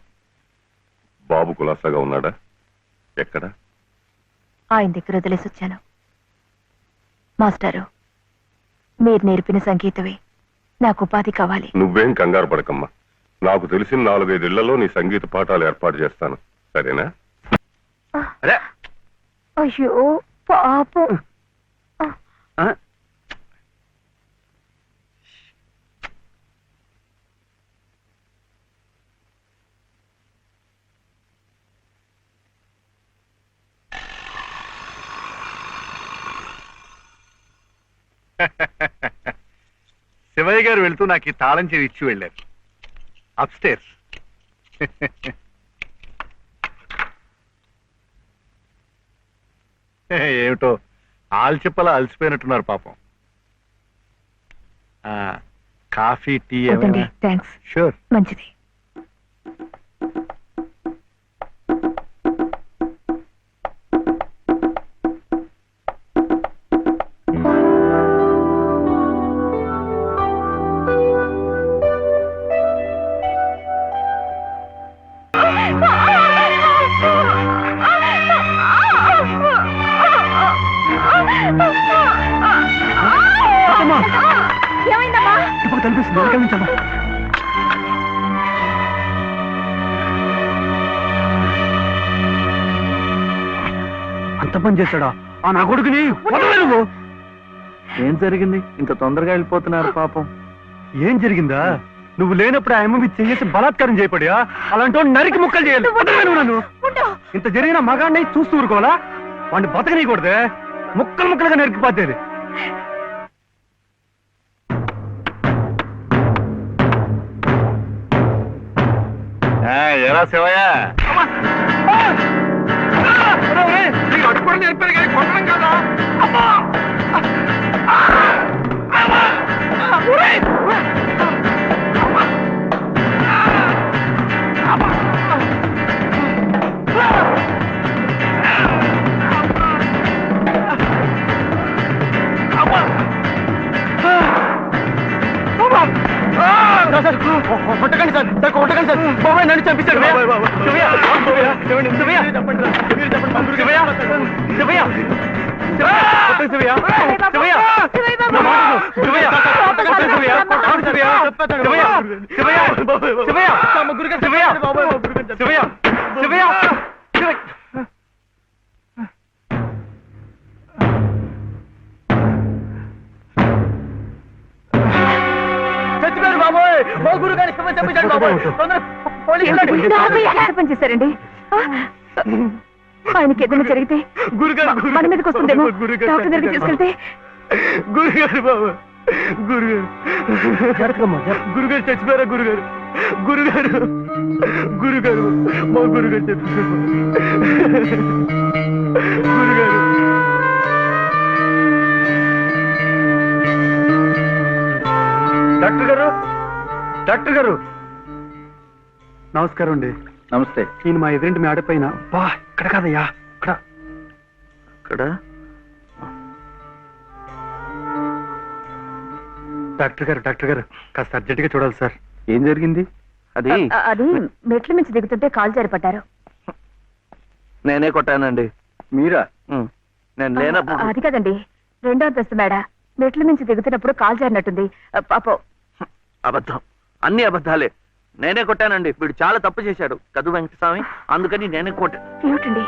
బాబు కులాసాగా ఉన్నాడా? ఎక్కడ? ఆయన దగ్గర వదిలేసి వచ్చాను. మాస్టారు, మీరు నేర్పిన సంగీతమే నాకు ఉపాధి కావాలి. నువ్వేం కంగారు పడకమ్మా. నాకు తెలిసిన 4-5 ఇళ్లలో నీ సంగీత పాఠాలు ఏర్పాటు చేస్తాను, సరేనా? అయ్యో పాపం. శివయ్య గారు వెళ్తూ నాకు ఈ తాళం చెవి ఇచ్చి వెళ్ళారు. అప్స్టేర్స్. ఏమిటో ఆల్చిప్పలా అలసిపోయినట్టున్నారు పాపం. కాఫీ, టీ ఏమైనా? థ్యాంక్స్. షూర్. మంచిది. ఏమైందమ్మా? అంత పని చేశాడా ఆ నా కొడుకుని? ఏం జరిగింది? ఇంత తొందరగా వెళ్ళిపోతున్నారు పాపం. ఏం జరిగిందా? నువ్వు లేనప్పుడు ఆ అమ్మ చేసి బలాత్కారం చేయబడియా? అలాంటి నరికి ముక్కలు చేయాలి. నన్ను ఇంత జరిగిన మగాడిని చూస్తూ ఊరుకోవాలా? వాడిని బతకనీయకూడదే, ముక్కలు ముక్కలుగా నరికిపోతేది. ఎలా శివయ్య? అడుగు నేర్పారు కానీ కొట్టడం కదా. కొట్టకండి సార్, కొట్టకండి సార్. బాబాయ్ నన్ను చంపించాడు. పని చేశారండి. ఆయనకి ఏదైనా జరిగితే మన మీదకి వస్తుందేమో. డాక్టర్ దగ్గరికి తీసుకెళ్తే. గురుగారు బాబు, గురుగారు గురుగారు చచ్చిపోయారా? గురుగారు గురుగారు గురుగారు మా గురుగారు చచ్చిపోయారు. గురుగారు డాక్టర్ గారు, డాక్టర్ గారు నమస్కారం అండి. నమస్తే. నేను మా ఎదురింటి మేడ పైన. బా ఇక్కడ కాదయ్యా, ఇక్కడ ఇక్కడ. డాక్టర్ గారు, డాక్టర్ గారు కాస్త అర్జెంట్ గా చూడాలి సార్. ఏం జరిగింది? అది అది మెట్ల మించి దిగుతుంటే కాలు జారిపడ్డారు. నేనే కొట్టానండి. మీరా? నేను లేనప్పుడు. అది కదండి, 2వ అంతస్తు మేడ. మెట్ల మించి దిగుతున్నప్పుడు కాలు జారినట్టుంది. పాపం. అబద్ధం, అన్ని అబద్ధాలే. నేనే కొట్టానండి. వీడు చాలా తప్పు చేశాడు కదు వెంకటస్వామి, అందుకని నేనే కొట్టా. ఏమిటండి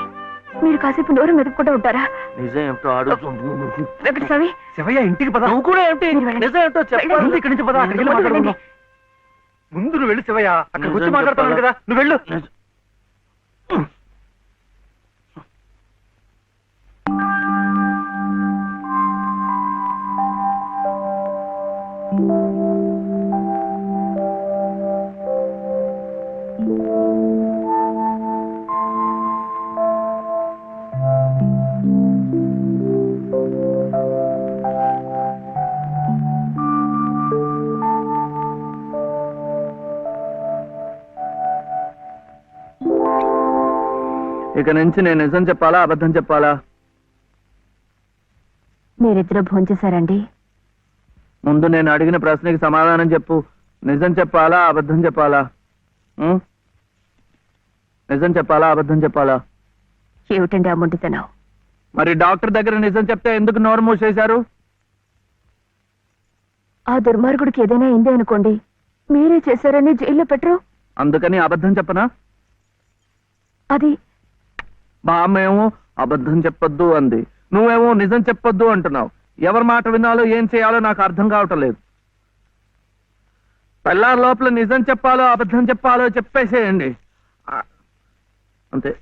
మీరు కాసేపు నోరు మెదుపుకుంటూ ఉంటారా? నిజం ఏమిటో అడుగుతుంది. వెంకట స్వామి, శివయ్య ఇంటికి పద. నువ్వు కూడా ఏంటి మీరు వెళ్ళండి. నిజం ఏమిటో చెప్పాలి. ముందు ఇక్కడి నుంచి పద, అక్కడికి వెళ్ళి మాట్లాడుకుందాం. ముందు నువ్వు వెళ్ళు శివయ్య, అక్కడికి వచ్చి నిజం మాట్లాడుతున్నాను చెప్పాలా? కదా, నువ్వు వెళ్ళు. ఇక నుంచి నేను నిజం చెప్పాలా అబద్ధం చెప్పాలా? మీరిద్దరూ భోంచేశారండి? ముందు నేను అడిగిన ప్రశ్నకి సమాధానం చెప్పు. నిజం చెప్పాలా అబద్ధం చెప్పాలా? ఉం? నిజం చెప్పాలా అబద్ధం చెప్పాలా? ఏమిటండి ఆ మొండితనం? మరి డాక్టర్ దగ్గర నిజం చెప్తే ఎందుకు నోరు మూసేశారు? ఆ దుర్మార్గుడికి ఏదైనా అయింది అనుకోండి, మీరే చేశారని జైల్లో పెట్టరు. అందుకని అబద్ధం చెప్పనా? అది మా అమ్మేమో అబద్ధం చెప్పొద్దు అంది, నువ్వేమో నిజం చెప్పొద్దు అంటున్నావు. ఎవరి మాట వినాలో ఏం చేయాలో నాకు అర్థం కావటం లేదు. పెళ్ళారి లోపల నిజం చెప్పాలో అబద్ధం చెప్పాలో చెప్పేసేయండి అంతే.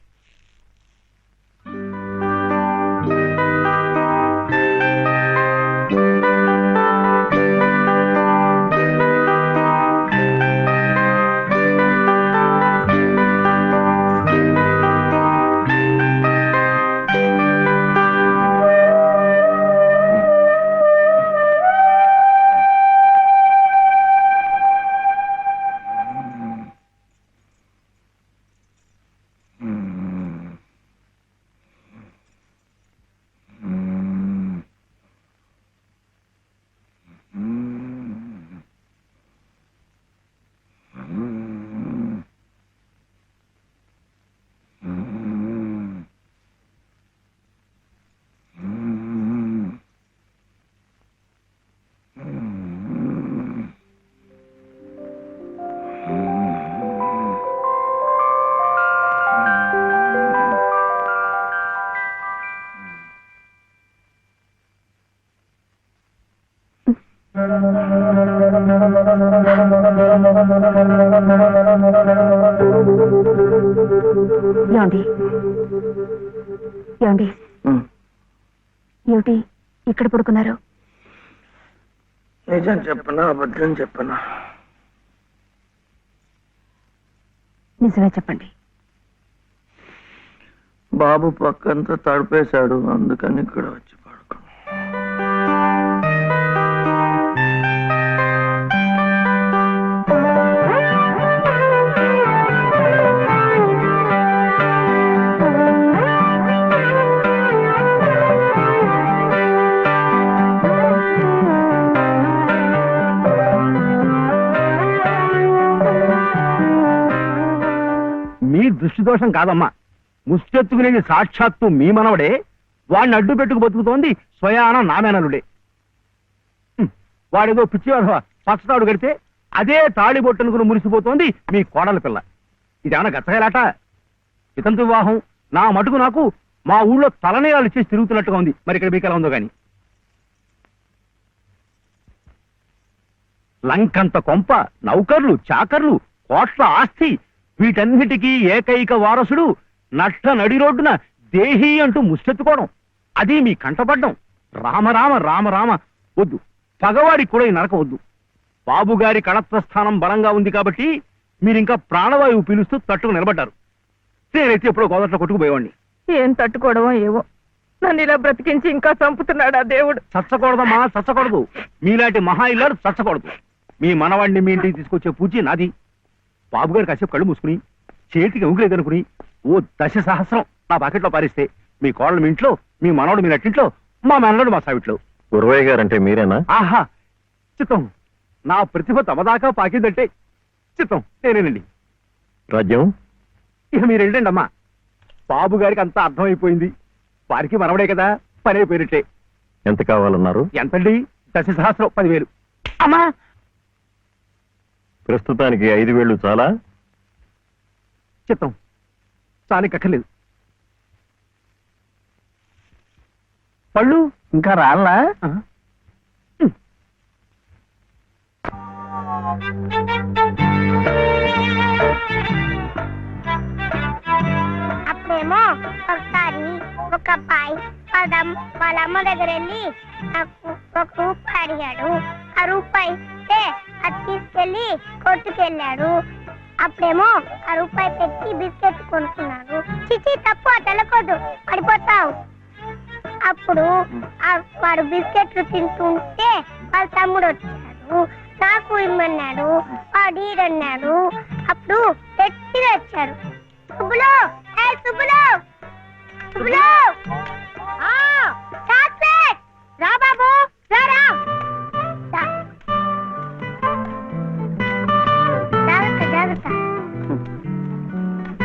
ఏమండి ఏమిటి ఇక్కడ పడుకున్నారు? నిజం చెప్పనా అబద్ధం చెప్పనా? నిజమే చెప్పండి. బాబు పక్కంతా తడిపేశాడు, అందుకని ఇక్కడ వచ్చి పడుకో. మీ దృష్టి దోషం కాదమ్మా, ముష్టెత్తుకునేది సాక్షాత్తు మీ మనవడే. వాడిని అడ్డు పెట్టుకు బతుకుతోంది స్వయాన నామేనలుడే. వాడేదో పిచ్చివాధ పచ్చతాడు కడితే అదే తాళిబొట్టనుకుని మురిసిపోతోంది మీ కోడల పిల్ల. ఇదేమన్నా గచ్చగలాట? ఇతంతు వివాహం నా మటుకు నాకు మా ఊళ్ళో తలనేయాలు ఇచ్చేసి తిరుగుతున్నట్టుగా ఉంది. మరి ఇక్కడ మీకు ఎలా ఉందో గాని. లంకంత కొంప, నౌకర్లు, చాకర్లు, కోట్ల ఆస్తి, వీటన్నిటికీ ఏకైక వారసుడు నట్ట నడి రోడ్డున దేహి అంటూ ముష్టెత్తుకోవడం, అది మీ కంటపడ్డం. రామరామ రామరామ వద్దు, పగవాడికి కూడా ఈ నరకం వద్దు. బాబుగారి కళత్రస్థానం బలంగా ఉంది కాబట్టి మీరింకా ప్రాణవాయువు పీలుస్తూ తట్టుకు నిలబడ్డారు. నేనైతే ఎప్పుడో గోదట్లో కొట్టుకుపోయేవాడిని. ఏం తట్టుకోవడమో ఏవో, నన్ను ఇలా బ్రతికించి ఇంకా చంపుతున్నాడు ఆ దేవుడు. చచ్చకూడదమ్మా, చచ్చకూడదు. మీలాంటి మహా ఇల్లారు చచ్చకూడదు. మీ మనవాడిని మీ ఇంటికి తీసుకొచ్చే పూచి నాది. బాబుగారు కాసేపు కళ్ళు మూసుకుని చేతికి ఉంగలేదనుకుని ఓ 10 సహస్రం నా పాకెట్లో పారిస్తే మీ కోడలు మీ ఇంట్లో, మీ మనవడు మీ నట్టింట్లో, మా మనవడు మా సావిట్లో. గురవయ్య గారంటే మీరేనా? ఆహా చిత్తం, నా ప్రతిభ తమదాకా పాకిందంటే చిత్తం నేనేనండి. రాజ్యం ఇక మీరు వెళ్ళండి అమ్మా. బాబు గారికి అంతా అర్థమైపోయింది. వారికి మనవడే కదా, పని అయిపోయినట్టే. ఎంత కావాలన్నారు? ఎంతండి? 10 సహస్రం, 10,000. అమ్మా ప్రస్తుతానికి 5,000 చాలా? చిత్తం చానికి అక్కర్లేదు. పళ్ళు ఇంకా రాళ్ళా? అప్పుడేమో ఒకసారి ఒక అబ్బాయి వాళ్ళ అమ్మ దగ్గర వెళ్ళి నాకు ఒక రూపాయి అడిగాడు. ఆ రూపాయి ఇస్తే అది తీసుకెళ్లి కొట్టుకెళ్ళాడు. అప్పుడేమో ఆ రూపాయి పెట్టి బిస్కెట్ కొనుక్కున్నాడు. చిచి తప్పు, అటు వెళ్ళకూడదు, పడిపోతావు. అప్పుడు వాడు బిస్కెట్లు తింటుంటే వాళ్ళ తమ్ముడు వచ్చాడు, నాకు ఇమ్మన్నాడు. వాడు ఈడన్నాడు. అప్పుడు గట్టిగా వచ్చాడు, సుబ్బులు, ఏ సుబ్బులు, సుబ్బులు, చాక్లెట్ రా బాబు, రారా. జాగ్రత్త జాగ్రత్త,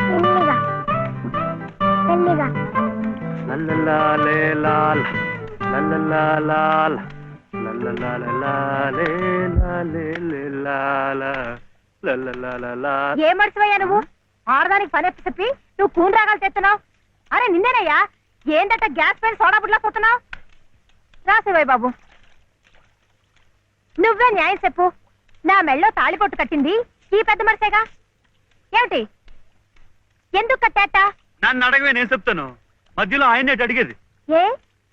మెల్లిగా మెల్లిగా. ఏ మర్చిపోయా నువ్వు? ఆడదానికి పని చెప్పి నువ్వు కూని రాగాలు తెస్తున్నావు. అరే నిన్నేనయ్యా, ఏందట గ్యాస్ పైన సోడా బుడ్లా పోతున్నావు? రాసేవాయి బాబు, నువ్వే న్యాయం చెప్పు. నా మెళ్ళో తాళిపొట్టు కట్టింది ఈ పెద్ద మనిషేగా. ఏమిటి, ఎందుకు కట్టాట? నన్ను అడగవే, నేను చెప్తాను. మధ్యలో ఆయనే అడిగేది. ఏ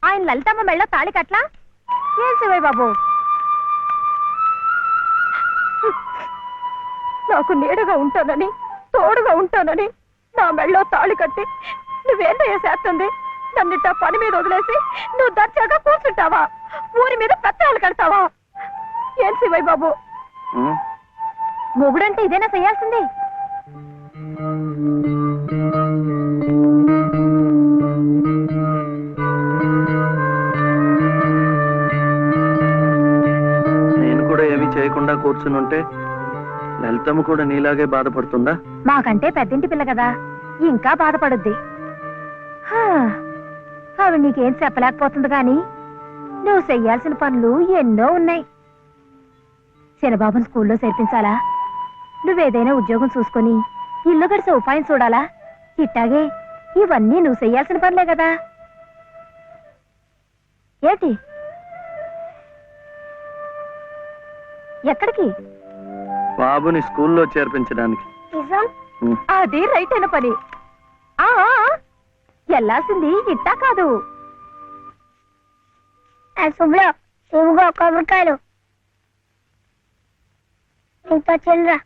ఆయన లలితమ్మ మెళ్ళో తాళి కట్లా? ఏం శివయ్య బాబు, నాకు నీడగా ఉంటానని, తోడుగా ఉంటానని నా మెళ్ళో తాళి కట్టి నువ్వేంటయ్యా చేస్తుంది? నన్నిట్ట పని మీద వదిలేసి నువ్వు దర్జాగా కూర్చుంటావా? ఊరి మీద పెత్తనాలు కడతావా? ఏం శివయ్య బాబు, మొగుడంటే ఇదేనా చేయాల్సింది? నేను కూడా ఏమీ చేయకుండా కూర్చుని ఉంటే లలితమ్మ కూడా నీలాగే బాధపడుతుందా? మాకంటే పెద్దింటి పిల్ల కదా, ఇంకా బాధపడుద్ది. ఆవిడ నీకేం చెప్పలేకపోతుంది గాని నువ్వు చెయ్యాల్సిన పనులు ఎన్నో ఉన్నాయి. చిన్నబాబుని స్కూల్లో చేర్పించాలా? నువ్వేదైనా ఉద్యోగం చూసుకొని ఇల్లు గడిసే ఉపాయం చూడాలా? ఇట్టాగే ఇవన్నీ నువ్వు చెయ్యాల్సిన పనులే కదా. ఏంటి, ఎక్కడికి? బాబుని స్కూల్లో చేర్పించడానికి. అది రైట్ అయిన పని. వెళ్ళాల్సింది ఇట్టా కాదు. శుభ్లో ఇవిగో కొబ్బరికాయలు, ఇంత చిల్లర.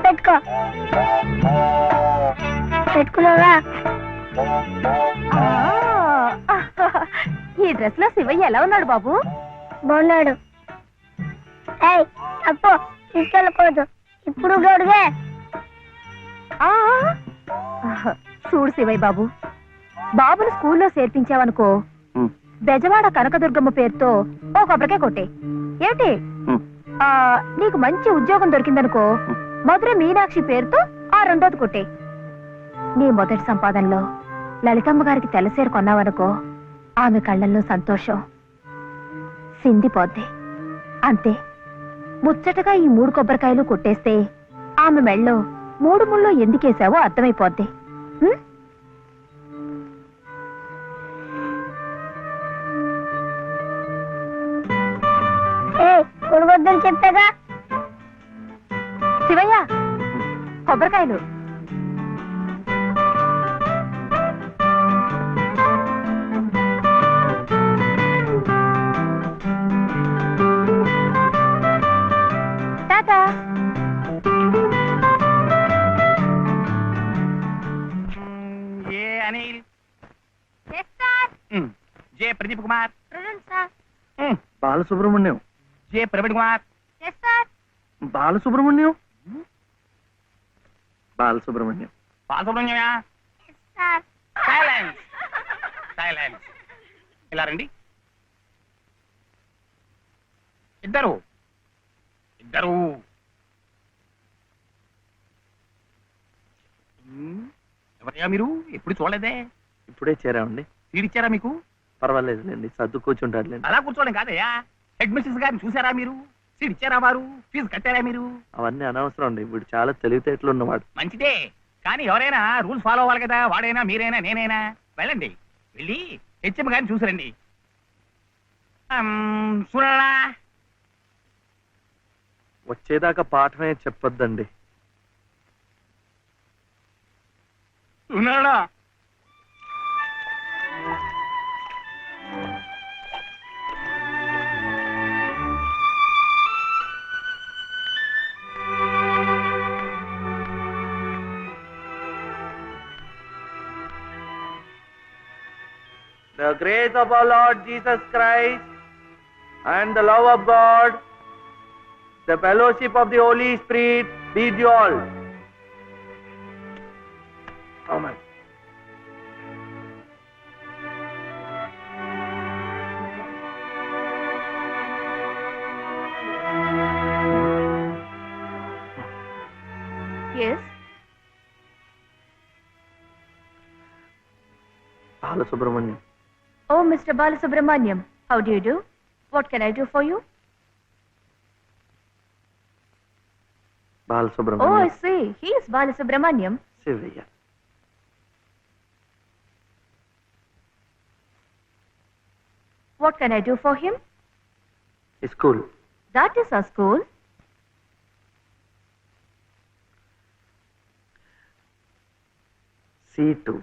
పెట్టుకో, పెట్టుకున్నావా? ఈ డ్రెస్ లో శివయ్య ఎలా ఉన్నాడు బాబు? బాగున్నాడు. అప్పు తీసుకెళ్ళకూడదు, ఇప్పుడు గడుగే. చూడు శివయ్య బాబు, బాబుని స్కూల్లో చేర్పించావనుకో, బెజవాడ కనకదుర్గమ్మ పేరుతో ఓ కొబ్బరికాయ కొట్టే. ఏమిటి, నీకు మంచి ఉద్యోగం దొరికిందనుకో, మధుర మీనాక్షి పేరుతో ఆ రెండోది కొట్టే. నీ మొదటి సంపాదనలో లలితమ్మ గారికి తెల్లసేరు కొన్నావనుకో, ఆమె కళ్ళల్లో సంతోషం సిందిపోద్ది. అంతే, ముచ్చటగా ఈ 3 కొబ్బరికాయలు కొట్టేస్తే ఆమె మెళ్ళో 3 ముళ్ళు ఎందుకేసావో అర్థమైపోద్ది. కొడవద్దని చెప్పాగా. శివయ్య, కొబ్బరికాయలు. Tata. A Anil, J Pradeep Kumar, Balasubrahmanyam. J Praveen Kumar, Balasubrahmanyam. Balasubrahmanyam. బాలసుబ్రహ్మణ్యమా? Silence, silence. ఇలా రండి. ఇద్దరు ఇద్దరు. ఎవరయ్యా మీరు? ఎప్పుడు చూడలేదే. ఇప్పుడే చేరామండి. సీడిచ్చారా మీకు? పర్వాలేదులేండి, సర్దు కూర్చుంటారులేండి. అలా కూర్చోవడం కాదయ్యా, హెడ్ మిస్సెస్ గారిని చూసారా మీరు? సీడిచ్చారా వారు? ఫీజు కట్టారా మీరు? అవన్నీ అనవసరం అండి, వీడు చాలా తెలివితేటలు ఉన్నవాడు. మంచిదే, కానీ ఎవరైనా రూల్స్ ఫాలో అవ్వాలి కదా. వాడైనా మీరైనా నేనైనా. వెళ్ళండి, వెళ్ళి హెచ్ఎం గారిని చూసారండి. చూడరా, వచ్చేదాకా పాఠమే చెప్పొద్దండి. ఉన్నాడా? The grace of our Lord Jesus Christ and the love of God, the fellowship of the Holy Spirit be with you all. Amen. Yes. Balasubramaniam. Oh, Mr. Balasubramaniam, how do you do? What can I do for you? Balasubramaniam. Oh, I see. He is Balasubramaniam. Sivaya. What can I do for him? School. That is our school. C2.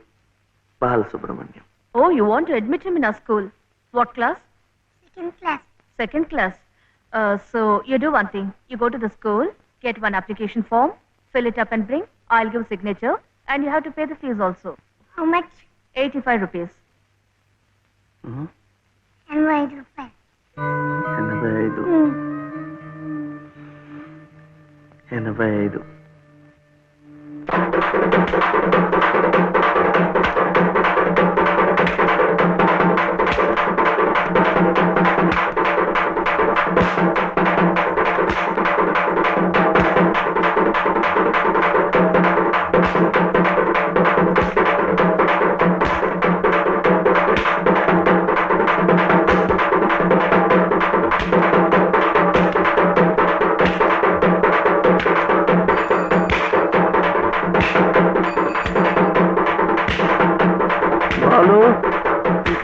Balasubramaniam. Oh, you want to admit him in our school. What class? Second class. Second class. So you do one thing. You go to the school, get one application form, fill it up and bring. I'll give signature and you have to pay the fees also. How much? 85 rupees. And 5 rupees. 85.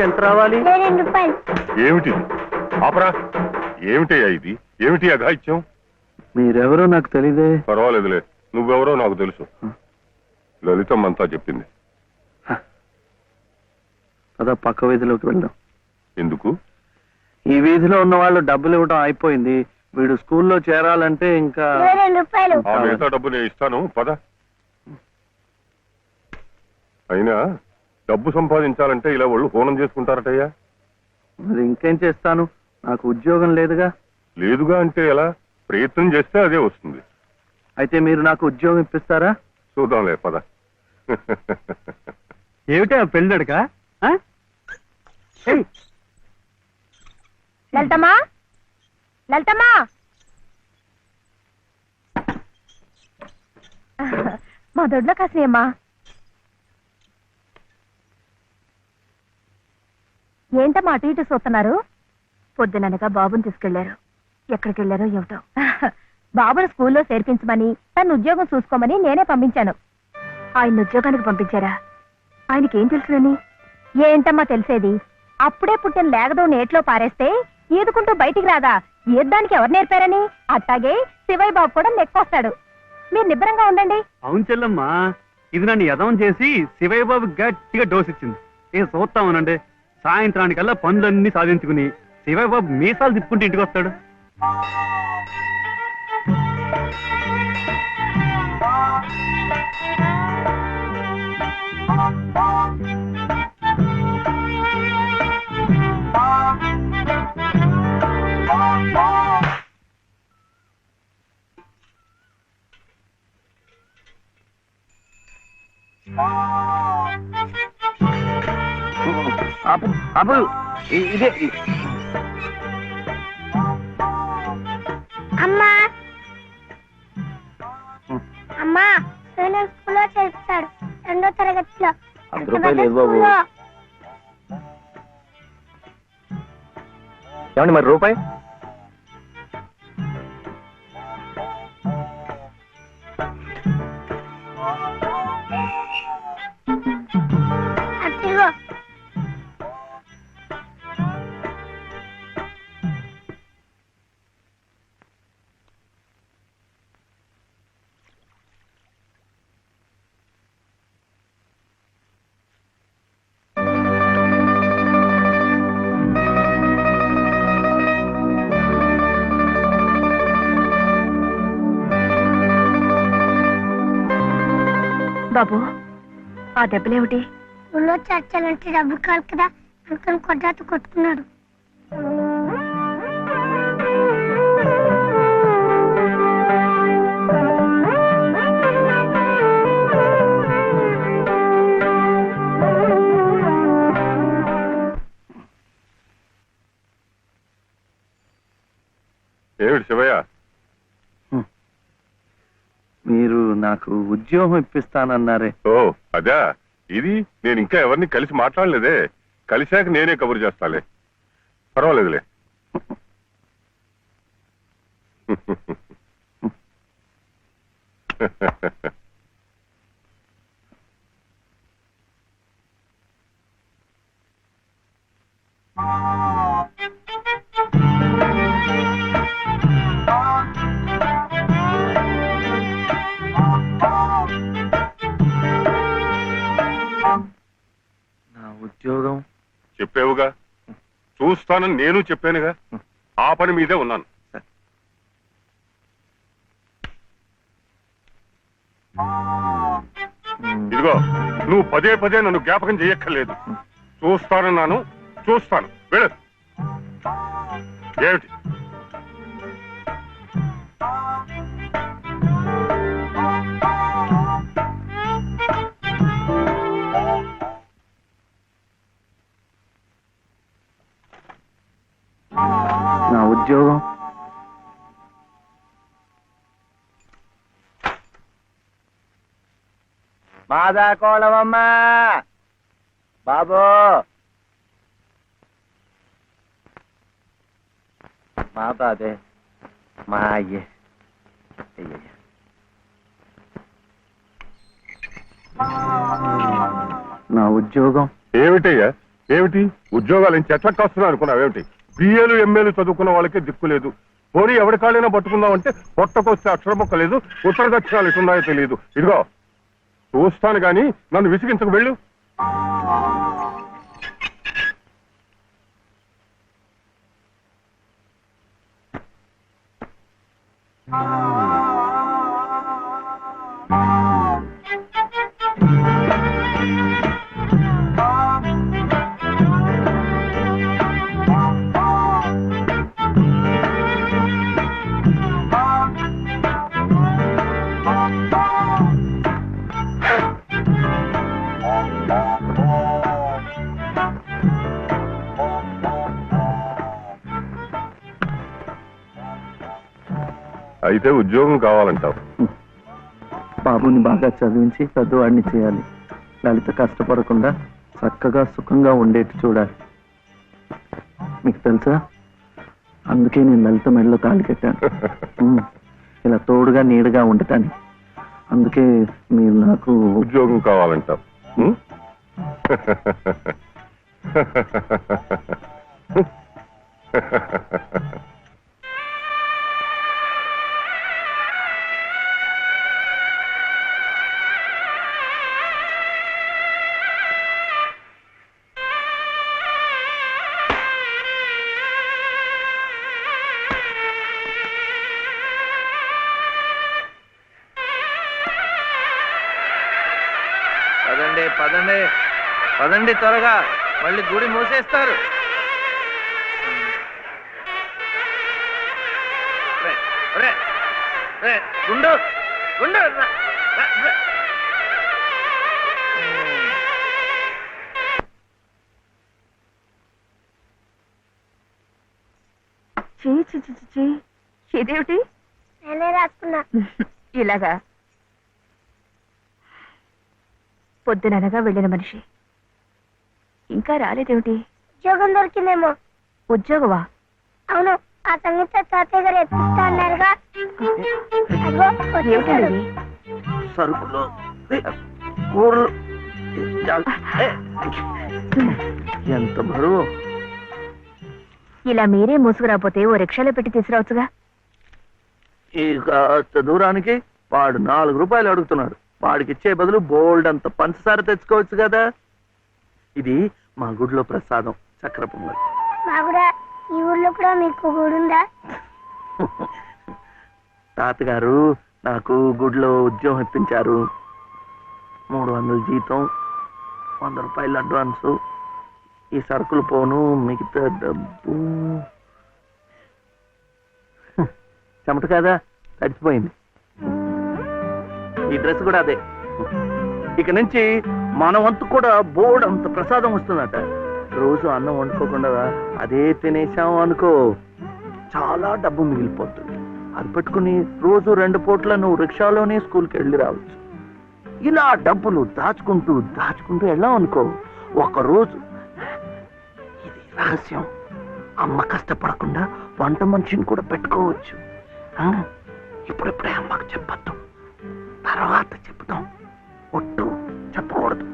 ఎంత రావాలి? 2 రూపాయలు. ఏమిటి ఆపరా? ఏమిటయ్యా ఇది? ఏమిటి అఘాయిత్యం? మీరెవరో నాకు తెలీదే. పర్వాలేదులే, నువ్వెవరో నాకు తెలుసు. లలితమ్మ అంతా చెప్పింది. అదా పక్క వీధిలోకి వెళ్దాం. ఎందుకు? ఈ వీధిలో ఉన్న వాళ్ళు డబ్బులు ఇవ్వడం అయిపోయింది. వీడు స్కూల్లో చేరాలంటే ఇంకా 2 రూపాయలు. ఆ మిగతా డబ్బు నేను ఇస్తాను, పద. అయినా డబ్బు సంపాదించాలంటే ఇలా వాళ్ళు హోనం చేసుకుంటారటయ్యా. మరి ఇంకేం చేస్తాను, నాకు ఉద్యోగం లేదుగా. లేదుగా అంటే ఎలా? ప్రయత్నం చేస్తే అదే వస్తుంది. అయితే మీరు నాకు ఉద్యోగం ఇప్పిస్తారా? చూద్దాంలే, పద. ఏమిటా పెళ్ళడుక? లలితమ్మా, లలితమ్మా, మా దొడ్లో కాసినమ్మా. ఏంటమ్మా అటు ఇటు చూస్తున్నారు? పొద్దుననగా బాబుని తీసుకెళ్లారు. ఎక్కడికి వెళ్ళారో ఏమిటో. బాబును స్కూల్లో చేర్పించమని, తను ఉద్యోగం చూసుకోమని నేనే పంపించాను. ఆయన ఉద్యోగానికి పంపించారా? ఆయనకేం తెలుసునని? ఏంటమ్మా తెలిసేది? అప్పుడే పుట్టిన లేగదో నేట్లో పారేస్తే ఈదుకుంటూ బయటికి రాదా? ఈద్దానికి ఎవరు నేర్పారని? అట్టాగే శివయ్య బాబు కూడా నెక్కొస్తాడు. మీరు నిబ్బరంగా ఉండండి. అవును చెల్లమ్మా, ఇది నన్ను యదవం చేసి శివయ్య బాబు గట్టిగా డోస్ ఇచ్చింది. ఏం చూస్తామనండి, సాయంత్రానికల్లా పనులన్నీ సాధించుకుని శివయ్య బాబు మీసాలు తిప్పుకుంటూ ఇంటికి వస్తాడు. అప్పుడు ఇదే అమ్మా, అమ్మా, నేను స్కూల్లో చేస్తాడు. 2వ తరగతిలో. 100 రూపాయలు లేదు బాబు. ఏమండి మరి రూపాయి? అదిగో బాబు, ఆ దెబ్బలేమిటి? ఊళ్ళో చర్చలంటే డబ్బు కాదు కదా అందుకని కొట్టాత కొట్టుకున్నాడు. ఏమిటి శివయ్య? మీరు నాకు ఉద్యోగం ఇప్పిస్తానన్నారే. ఓ అదా, ఇది నేను ఇంకా ఎవరిని కలిసి మాట్లాడలేదే. కలిశాక నేనే కబురు చేస్తాలే, పర్వాలేదులే. నా ఉద్యోగం చెప్పావుగా, చూస్తానని నేను చెప్పానుగా. ఆ పని మీదే ఉన్నాను. ఇదిగో, నువ్వు పదే పదే నన్ను జ్ఞాపకం చేయక్కర్లేదు. చూస్తానన్నాను, చూస్తాను. వెళ్ళు. ఏమిటి? నా ఉద్యోగం మాదా కోళవమ్మ బాబు, మాత అదే మా అయ్యే. నా ఉద్యోగం ఏమిటయ్యా? ఏమిటి ఉద్యోగాలు చెట్లకు వస్తున్నావు అనుకున్నావేమిటి? బిఏలు ఎంఏలు చదువుకున్న వాళ్ళకే దిక్కు లేదు. పోనీ ఎవరి కాళ్ళైనా పట్టుకుందామంటే పొట్టకొస్తే అక్షరం మొక్క లేదు, ఉత్తర దక్షిణాలు ఎటున్నాయో తెలియదు. ఇదిగో చూస్తాను గాని నన్ను విసిగించకు. వెళ్ళు. అయితే ఉద్యోగం కావాలంటావు? బాబుని బాగా చదివించి పెద్దవాడిని చేయాలి. లలిత కష్టపడకుండా చక్కగా సుఖంగా ఉండేట్టు చూడాలి. మీకు తెలుసా, అందుకే నేను లలిత మెడలో తాళి కట్టాను. ఇలా తోడుగా నీడగా ఉండటానికి. అందుకే మీరు నాకు ఉద్యోగం కావాలంటావు. పదండి పదండి పదండి, త్వరగా, మళ్ళీ గుడి మూసేస్తారు. గుండు గుండు ఇదేమిటి? నేనే రాసుకున్నా. ఇలాగా పొద్దుననగా వెళ్ళిన మనిషి ఇంకా రాలేదేమిటి? ఉద్యోగం దొరికిందేమో. ఉద్యోగమా? అవును, ఆ సంగీత తాతయ్య గారు ఎత్తిస్తా అన్నారుగా. అదిగో వచ్చేసాడు. ఏమిటండి? సరుకులు కూరలు ఎంత బరువు. ఇలా మీరే మూసుకురాపోతే ఓ రిక్షాలో పెట్టి తీసుకురావచ్చుగా. ఈ కాస్త దూరానికి వాడు 4 రూపాయలు అడుగుతున్నాడు. వాడికి ఇచ్చే బదులు బోల్డ్ అంత పంచదార తెచ్చుకోవచ్చు కదా. ఇది మా గుడిలో ప్రసాదం, చక్ర పొంగల్. మా కూడా ఈ ఊర్లో కూడా మీకు గుడి ఉందా? తాతగారు నాకు గుడిలో ఉద్యోగం ఇప్పించారు. 300 జీతం, 100 రూపాయలు అడ్వాన్సు. ఈ సరుకులు పోను, మిగతా డబ్బు చెమట కదా తడిచిపోయింది. ఈ డ్రెస్ కూడా అదే. ఇక నుంచి మన వంతు కూడా బోర్డు అంత ప్రసాదం వస్తుందట. రోజు అన్నం వండుకోకుండా అదే తినేసాం అనుకో, చాలా డబ్బు మిగిలిపోతుంది. అది పెట్టుకుని రోజు 2 పూట్ల నువ్వు రిక్షాలోనే స్కూల్కి వెళ్ళి రావచ్చు. ఇలా డబ్బులు దాచుకుంటూ దాచుకుంటూ వెళ్ళాం అనుకో, ఒకరోజు ఇది రహస్యం, అమ్మ కష్టపడకుండా వంట మనిషిని కూడా పెట్టుకోవచ్చు. ఇప్పుడిప్పుడే అమ్మకు చెప్పద్దు, తర్వాత చెప్తాం. ఒట్టు చెప్పకూడదు.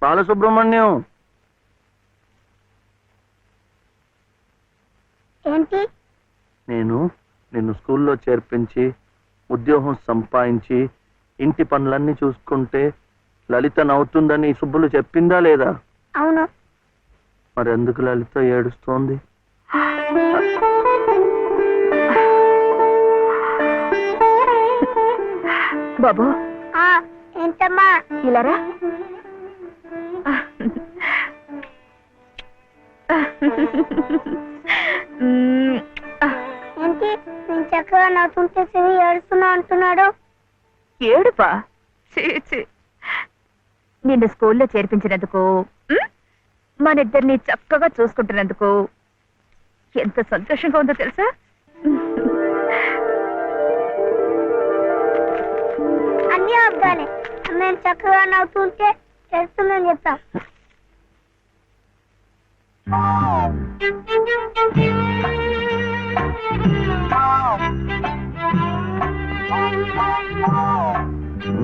బాలసుబ్రహ్మణ్యం, ఏంటి? నేను నిన్ను స్కూల్లో చేర్పించి ఉద్యోగం సంపాదించి ఇంటి పనులన్నీ చూసుకుంటే లలిత నవ్వుతుందని సుబ్బులు చెప్పిందా లేదా? అవును. మరి ఎందుకు లలిత ఏడుస్తోంది? బాబు. ఏంటమ్మా? ఇలారా. ఏంటి నేను చక్కగా నవ్వుతుంటే శివి ఏడుస్తున్నా అంటున్నాడు? ఏడుపా? నిన్ను స్కూల్లో చేర్పించినందుకు, మన ఇద్దరిని చక్కగా చూసుకుంటున్నందుకు ఎంత సంతోషంగా ఉందో తెలుసా? అన్నీ అబ్బాలే. మేము చక్కగా నవ్వుతుంటే ఏడుస్తుందని చెప్తాం.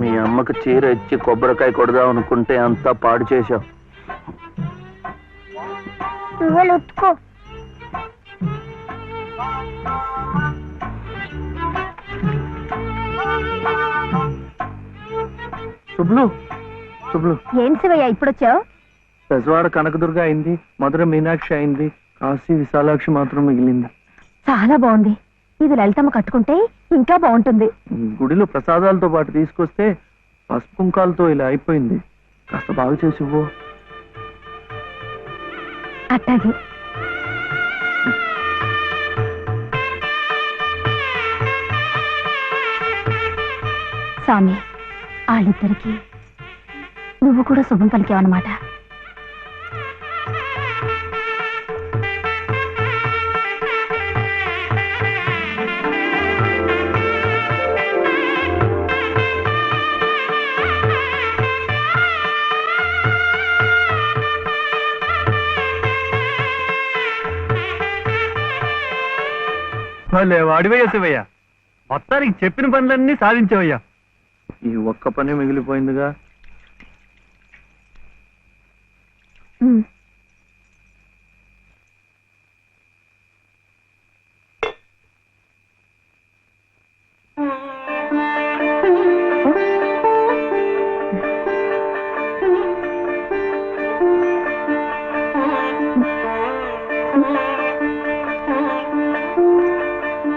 మీ అమ్మకు చీర ఇచ్చి కొబ్బరికాయ కొడదాం అనుకుంటే అంతా పాడు చేశావు. నువ్వే ఉత్తుకో. శుభ్లు, శుభ్లు. ఏం శివయ్య ఇప్పుడొచ్చావు? పెజవాడ కనకదుర్గ అయింది, మధుర మీనాక్షి అయింది, కాశీ విశాలాక్షి మాత్రం మిగిలింది. చాలా బాగుంది. ఇది లలితమ్మ కట్టుకుంటే ఇంకా బాగుంటుంది. గుడిలో ప్రసాదాలతో పాటు తీసుకొస్తే పసుపు కుంకాలతో ఇలా అయిపోయింది. కాస్త బాగు చేసి ఇవ్వు. అట్టాగే. స్వామి, వాళ్ళిద్దరికి నువ్వు కూడా శుభం పలికావన్నమాట. వాడివయ్యా శివయ్య, మొత్తానికి చెప్పిన పనులన్నీ సాధించావయ్యా. ఈ ఒక్క పని మిగిలిపోయిందిగా.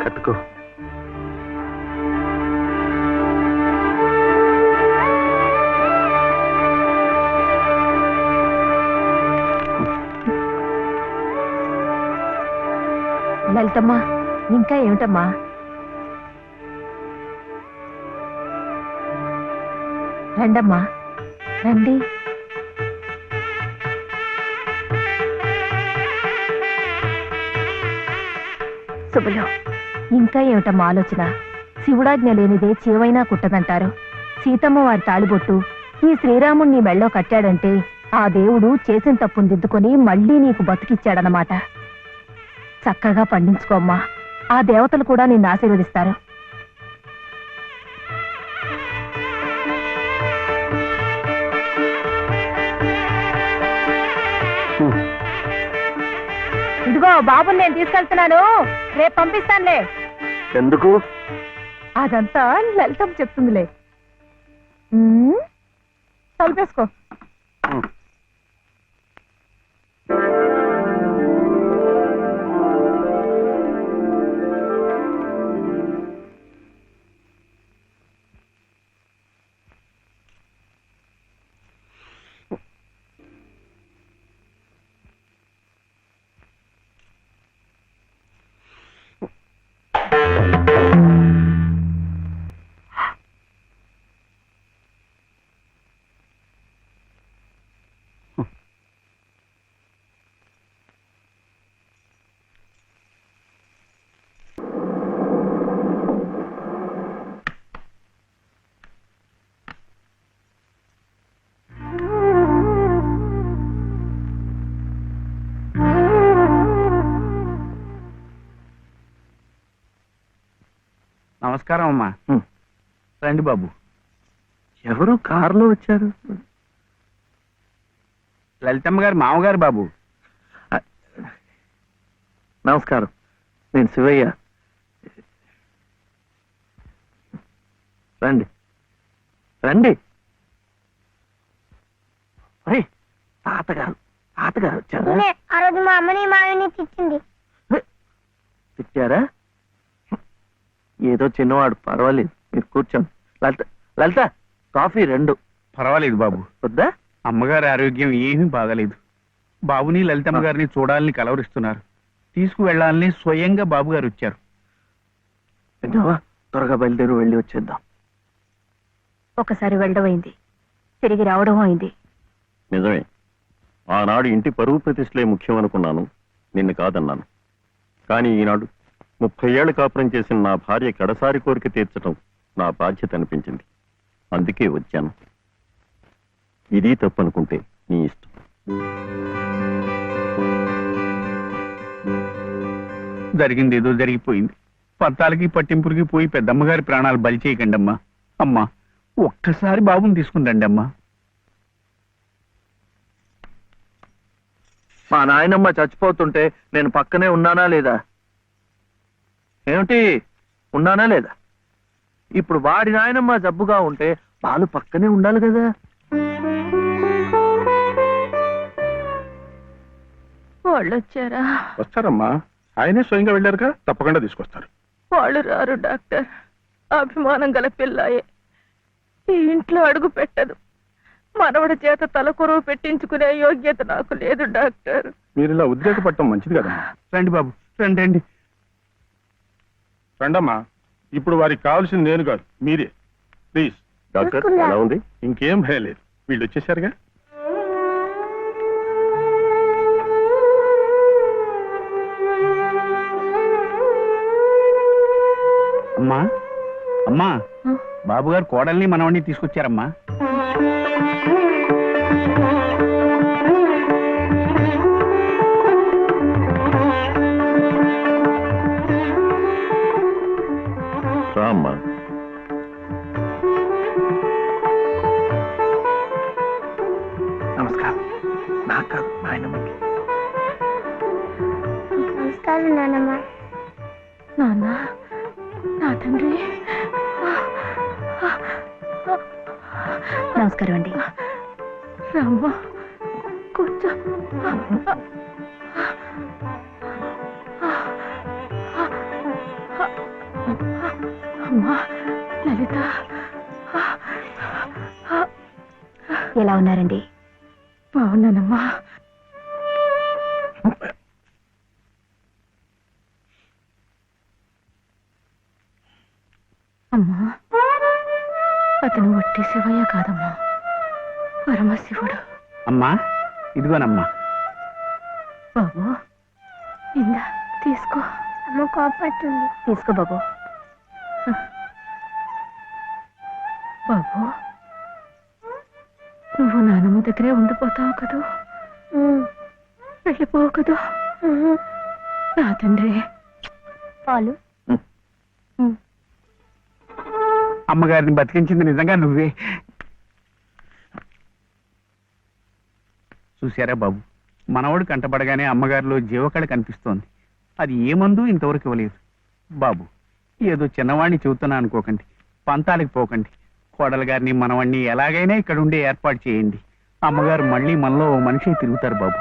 కట్టుకో. లలితమ్మా, ఇంకా ఏమిటమ్మా? రండమ్మా రండి. శుభలో ఇంకా ఏమిటమ్మా ఆలోచన? శివుడాజ్ఞ లేనిదే చేవైనా కుట్టదంటారు. సీతమ్మ వారి తాళిబొట్టు ఈ శ్రీరాముణ్ణి మెళ్ళో కట్టాడంటే ఆ దేవుడు చేసిన తప్పును దిద్దుకొని మళ్ళీ నీకు బతికిచ్చాడనమాట. చక్కగా పండించుకోమ్మా, ఆ దేవతలు కూడా నిన్ను ఆశీర్వదిస్తారు. ఇదిగో బాబుని నేను తీసుకెళ్తున్నాను, రేపు పంపిస్తానులే. ఎందుకు? అదంతా లలితం చెప్తుందిలే. తలుపేసుకో. నమస్కారం అమ్మా. రండి బాబు. ఎవరు కారులో వచ్చారు? లలితమ్మ గారి మామగారు బాబు. నమస్కారం, నేను శివయ్య. రండి రండి. తాతగారు తాతగారు వచ్చారా? ఆ రోజు మా అమ్మని మావిని తిట్టింది. తిట్టారా? ఏదో చిన్నవాడు, పర్వాలేదు, మీరు కూర్చోండి. లలిత లలిత కాఫీ 2. పర్వాలేదు బాబు. వద్దా? అమ్మగారి ఆరోగ్యం ఏమీ బాగలేదు. బాబుని లలితమ్మ గారిని చూడాలని కలవరిస్తున్నారు. తీసుకువెళ్లాలని స్వయంగా బాబు గారు వచ్చారు. విన్నావా? త్వరగా బయలుదేరి వెళ్ళి వచ్చేద్దాం. ఒకసారి వెళ్ళడం అయింది, తిరిగి రావడం అయింది. నిజమే, ఆనాడు ఇంటి పరువు ప్రతిష్టలే ముఖ్యం అనుకున్నాను, నిన్ను కాదన్నాను. కానీ ఈనాడు 30 ఏళ్ల కాపురం చేసిన నా భార్య కడసారి కోరిక తీర్చడం నా బాధ్యత అనిపించింది. అందుకే వచ్చాను. ఇది తప్పనుకుంటే నీ ఇష్టం. జరిగింది ఏదో జరిగిపోయింది. పత్తాలకి పట్టింపులకి పోయి పెద్దమ్మగారి ప్రాణాలు బలి చేయకండి అమ్మా. అమ్మా, ఒక్కసారి బాబుని తీసుకుని రండి అమ్మా. మా నాయనమ్మ చచ్చిపోతుంటే నేను పక్కనే ఉన్నానా లేదా? ఏమిటి, ఉన్నానా లేదా? ఇప్పుడు వాడి నాయనమ్మ జబ్బుగా ఉంటే వాళ్ళు పక్కనే ఉండాలి కదా. వాళ్ళు వచ్చారా? వస్తారమ్మా, ఆయనే స్వయంగా వెళ్ళారుగా, తప్పకుండా తీసుకొస్తారు. వాళ్ళు రారు డాక్టర్. అభిమానం గల పిల్లాయే, ఈ ఇంట్లో అడుగు పెట్టదు. మనవడి చేత తలకొరువు పెట్టించుకునే యోగ్యత నాకు లేదు డాక్టర్. మీరు ఇలా ఉద్రేకపడటం మంచిది కదమ్మా. రండి బాబు, రండి రండి. రండమ్మా. ఇప్పుడు వారికి కావాల్సింది నేను కాదు, మీరే. ప్లీజ్. డాక్టర్ ఎలా ఉంది? ఇంకేం భయం లేదు, వీళ్ళు వచ్చేసారుగా. అమ్మా అమ్మా, బాబు గారు కోడల్ని మనవడిని తీసుకొచ్చారమ్మా. రామ్మా. నమస్కారం. నాకు కాదు, నాయనమ్మకి. నమస్కారం నాన్నమ్మ. నాన్న, నా తండ్రి. నమస్కారం అండి. రామ్మ, కూర్చో. అమ్మా లలిత, ఎలా ఉన్నారండి? బాగున్నానమ్మా. అమ్మా అతను ఒట్టి శివయ్య కాదమ్మా, పరమశివుడు. అమ్మా ఇదిగోనమ్మా. బాబు ఇందా తీసుకో. అమ్మ కోపడుతుంది. తీసుకో బాబు. బాబు నువ్వు నానమ్మ దగ్గరే ఉండిపోతావు కదూ, వెళ్ళిపోవు కదూ నా తండ్రి. పాలు. అమ్మగారిని బతికించింది నిజంగా నువ్వే. చూశారా బాబు, మనవడు కంటపడగానే అమ్మగారిలో జీవకళ కనిపిస్తోంది. అది ఏ మందు ఇంతవరకు ఇవ్వలేదు. బాబు ఏదో చిన్నవాణ్ణి చెబుతున్నా అనుకోకండి, పంతాలకు పోకండి. కోడలు గారిని మనవాణ్ణి ఎలాగైనా ఇక్కడ ఉండే ఏర్పాటు చేయండి. అమ్మగారు మళ్ళీ మనలో ఓ మనిషి తిరుగుతారు బాబు.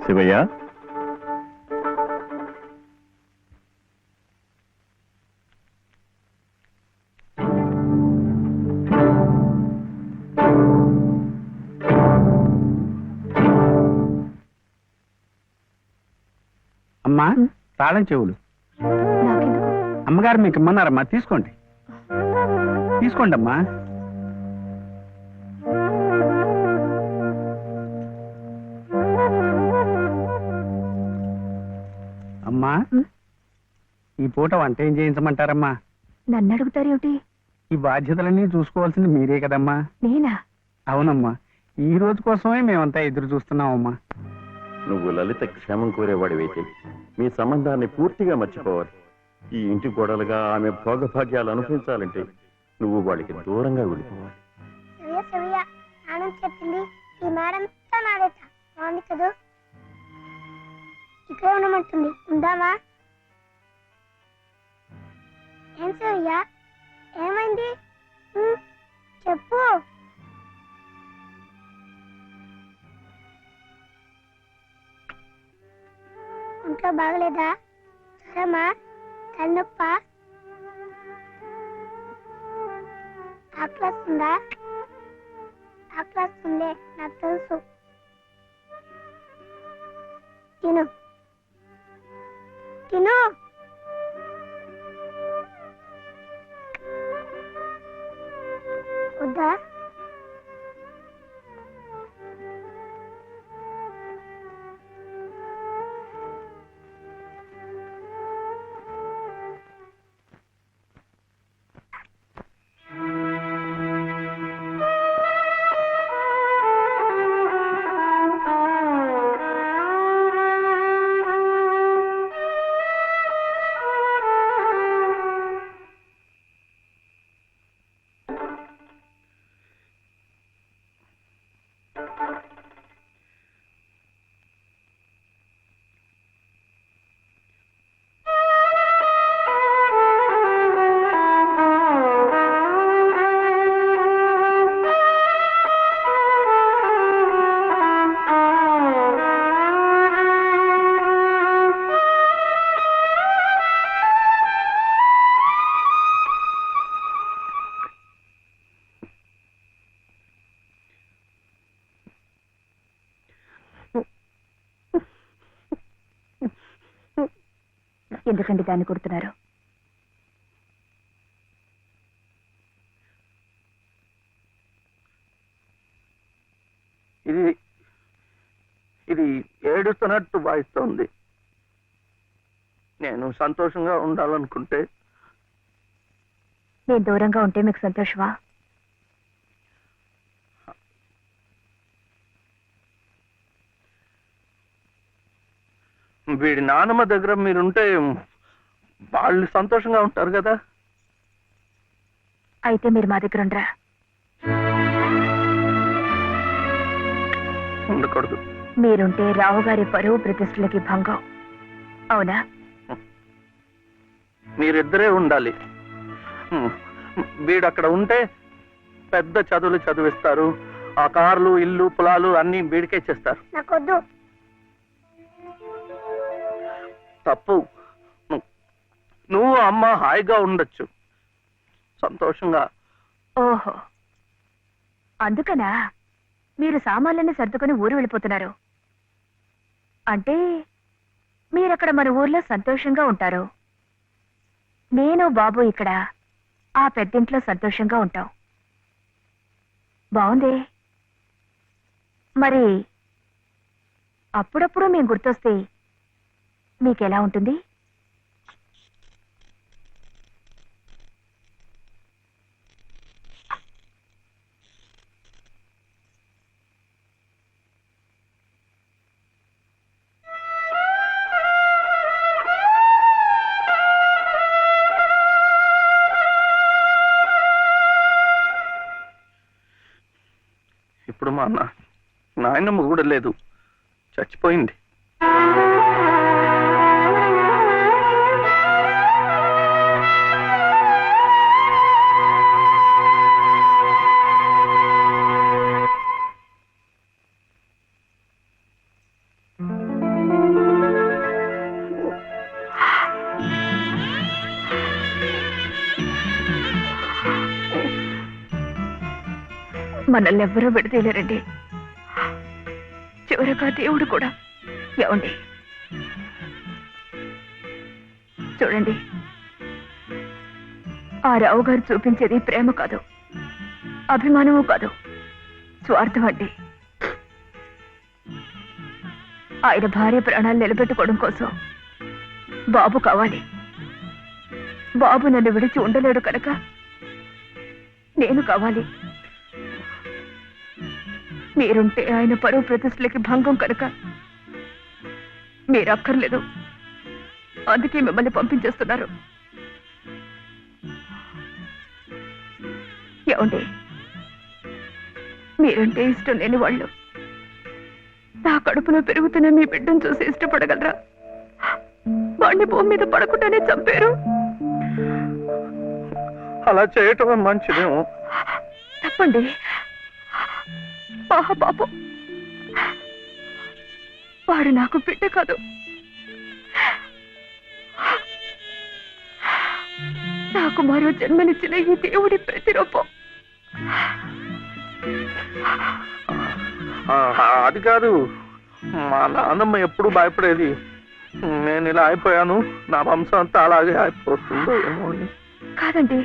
శివయ్య, అమ్మా తాళం చెవులు అమ్మగారు మీకు ఇమ్మన్నారమ్మా, తీసుకోండి తీసుకోండి అమ్మా. అమ్మా ఈ పూట వంట ఏం చేయించమంటారమ్మా? నన్ను అడుగుతారేమిటి? ఈ బాధ్యతలన్నీ చూసుకోవాల్సింది మీరే కదమ్మా. నేనా? అవునమ్మా, ఈ రోజు కోసమే మేమంతా ఎదురు చూస్తున్నామమ్మా. నువ్వు లలిత క్షేమం కోరేవాడివైతే మీ సంబంధాన్ని పూర్తిగా మర్చిపోవాలి. ఈ ఇంటి గోడలుగా ఆమె భోగభాగ్యాలు అనుభవించాలంటే నువ్వు వాళ్ళకి దూరంగా వెళ్ళిపోవాలి. సవ్య ఆనంద్ చెప్పింది ఈ మేడం నాడేట బాగుంది కదూ. ఇక్కడే ఉండమంటుంది, ఉందామా? ఏం సవ్య, ఏమైంది? చెప్పు. ఇంట్లో బాగలేదా? జ్వరమా? తలనొప్పా? ఆకలిస్తుందా? ఆకలిస్తుందే, నాకు తెలుసు. తిను తిను. వద్దా? ఎందుకండి దాన్ని కొడుతున్నారు? ఇది ఇది ఏడుస్తున్నట్టు వాయిస్తోంది. నేను సంతోషంగా ఉండాలనుకుంటే నేను దూరంగా ఉంటే మీకు సంతోషమా? వీడి నానమ్మ దగ్గర మీరుంటే వాళ్ళు సంతోషంగా ఉంటారు కదా. అయితే మీరు మా దగ్గర ఉండరా? ఉండకూడదు. మీరుంటే రావుగారి పరువు ప్రతిష్టలకి భంగం. అవునా? మీరిద్దరే ఉండాలి. వీడు అక్కడ ఉంటే పెద్ద చదువులు చదివిస్తారు. ఆ కార్లు, ఇల్లు, పొలాలు అన్ని వీడికే చేస్తారు. నాకొద్దు. తప్పు. నువ్వు అమ్మ హాయిగా ఉండొచ్చు, సంతోషంగా. ఓహో, అందుకనా మీరు సామాన్లన్నీ సర్దుకొని ఊరు వెళ్ళిపోతున్నారు? అంటే మీరక్కడ మన ఊర్లో సంతోషంగా ఉంటారు, నేను బాబు ఇక్కడ ఆ పెద్దింట్లో సంతోషంగా ఉంటాం. బాగుంది. మరి అప్పుడప్పుడు మేము గుర్తొస్తే మీకెలా ఉంటుంది? ఇప్పుడు మా నాయనమ్మ కూడా లేదు, చచ్చిపోయింది. మనల్ని ఎవ్వరూ విడదీయలేరండి, చివరగా దేవుడు కూడా. ఏమండి చూడండి, ఆ రావు గారు చూపించేది ప్రేమ కాదు, అభిమానము కాదు, స్వార్థం అండి. ఆయన భార్య ప్రాణాలు నిలబెట్టుకోవడం కోసం బాబు కావాలి. బాబు నన్ను విడిచి ఉండలేడు కనుక నేను కావాలి. మీరుంటే ఆయన పరువు ప్రతిష్టలకి భంగం కనుక మీరు అక్కర్లేదు, అందుకే మిమ్మల్ని పంపించేస్తున్నారు. ఏమండి, మీరంటే ఇష్టం లేని వాళ్ళు నా కడుపులో పెరుగుతున్న మీ బిడ్డను చూసి ఇష్టపడగలరా? వాడిని భూమి మీద పడకుండానే చంపారు. అలా చేయటం మంచిదేమో. తప్పండి. పాపం, వాడు నాకు బిడ్డ కాదు, నాకు మరో జన్మనిచ్చిన ఈ దేవుడి ప్రతిరూపం. అది కాదు, మా నాన్నమ్మ ఎప్పుడు భయపడేది నేను ఇలా అయిపోయాను, నా వంశం అంతా అలాగే అయిపోతుందో ఏమో అని. కాదండి,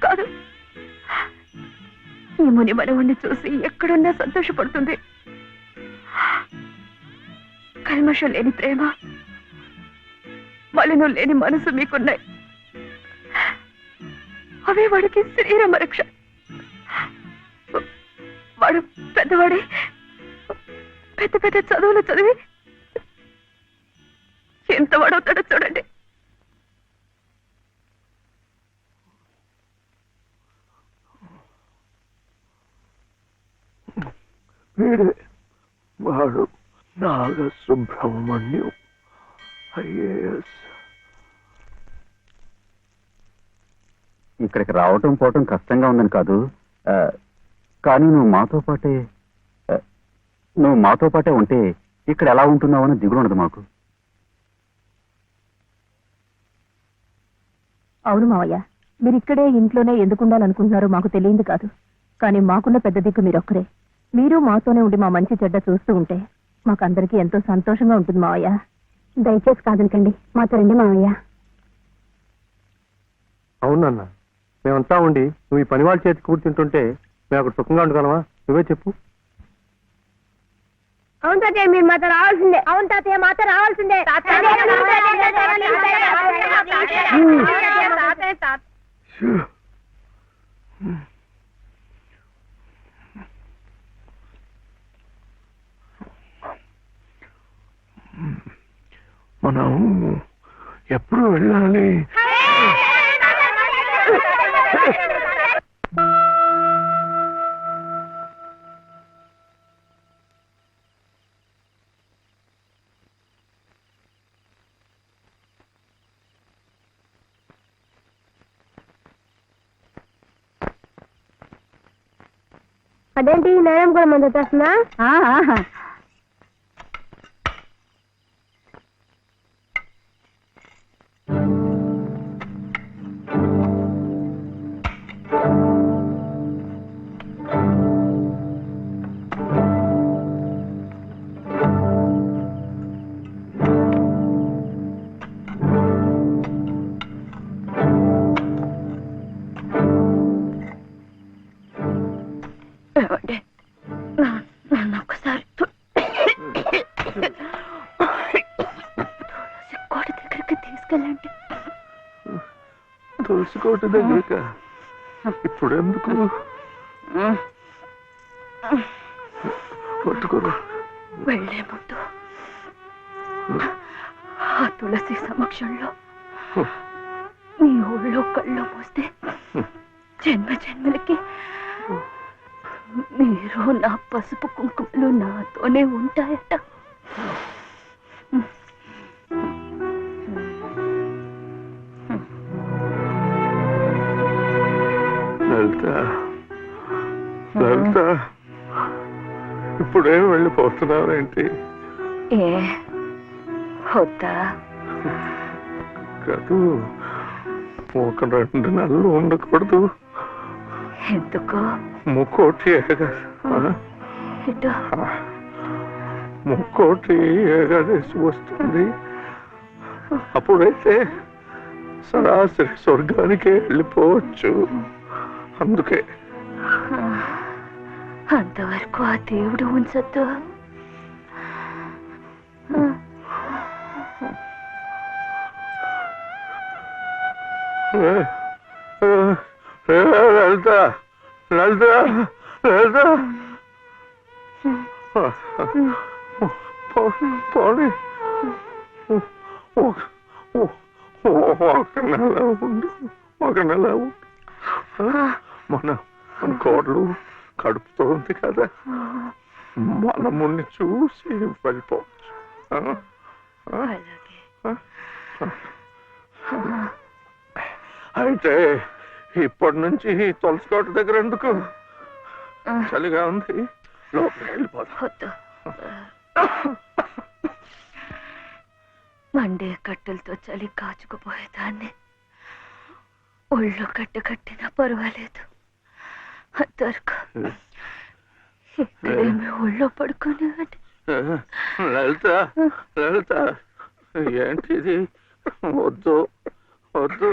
కాదు. ఈ ముని మనవుణ్ణి చూసి ఎక్కడున్నా సంతోషపడుతుంది. కల్మషం లేని ప్రేమ, మలినం లేని మనసు మీకున్నాయి. అవే వాడికి శ్రీరామ రక్ష. వాడు పెద్దవాడి పెద్ద పెద్ద చదువులు చదివి ఎంత వాడవుతాడో చూడండి. వీడే వాడు నాగసుబ్రహ్మణ్యం IAS. ఇక్కడికి రావటం పోవటం కష్టంగా ఉందని కాదు, కానీ నువ్వు మాతో పాటే ఉంటే ఇక్కడ ఎలా ఉంటున్నావు అని దిగులు ఉండదు మాకు. అవును మావయ్య, మీరు ఇక్కడే ఇంట్లోనే ఎందుకు ఉండాలనుకుంటున్నారో మాకు తెలియదు కాదు, కానీ మాకున్న పెద్ద దిక్కు మీరొక్కరే. మీరు మాతోనే ఉండి మా మంచి చెడ్డ చూస్తూ ఉంటే మాకందరికీ ఎంతో సంతోషంగా ఉంటుంది మావయ్య. దయచేసి కాదనకండి, మాతో రండి మావయ్య. అవునన్న, మేమంతా ఉండి నువ్వు ఈ పని వాళ్ళ చేతి కూర్చుంటుంటే మేము అక్కడ సుఖంగా ఉండగలమా? నువ్వే చెప్పు. అవును తాతయ్య, మీరు మాతో రావాల్సిందే. అవును తాతయ్య, మాతో రావాల్సిందే. మనం ఎప్పుడు వెళ్ళాలి? అదేంటి నేరం కూడా మంది వచ్చేస్తున్నా? తులసి కోట దగ్గర ఇప్పుడు ఎందుకు పట్టుకోరు వెళ్లే ముందు ఆ తులసి సమక్షంలో నీ ఊళ్ళో కళ్ళు పోస్తే జన్మ జన్మలకి మీరు నా పసుపు కుంకుమలు నాతోనే ఉంటాయట. లలిత లలిత ఇప్పుడే వెళ్ళిపోతున్నారేంటి? ఏ వద్దా? కాదు, ఒక 2 నెలలు ఉండకూడదు. ఎందుకు? ముక్కోటి ముక్కోటి ఏకాదశి వస్తుంది. అప్పుడైతే సరాసరి స్వర్గానికే వెళ్ళిపోవచ్చు. అందుకే అంతవరకు ఆ దేవుడు ఉంచద్దు. లలిత లలిత లలిత పోనీ ఒక నెల ఉండు, ఒక నెల ఉండు. మన కోడలు కడుపుతోంది కదా, మనముని చూసి వెళ్ళిపోవచ్చు. అయితే ఇప్పటి నుంచి తులసికోట దగ్గర ఎందుకు? చలిగా ఉంది, లోపలికి వెళ్ళిపోతా. మండే కట్టెలతో చలి కాచుకుపోయేదాన్ని. ఒళ్ళు కట్టినా పర్వాలేదు. అంతవరకు ఇక్కడేమి ఒళ్ళో పడుకునేవాడి. లలిత లలిత ఏంటిది? వద్దు వద్దు.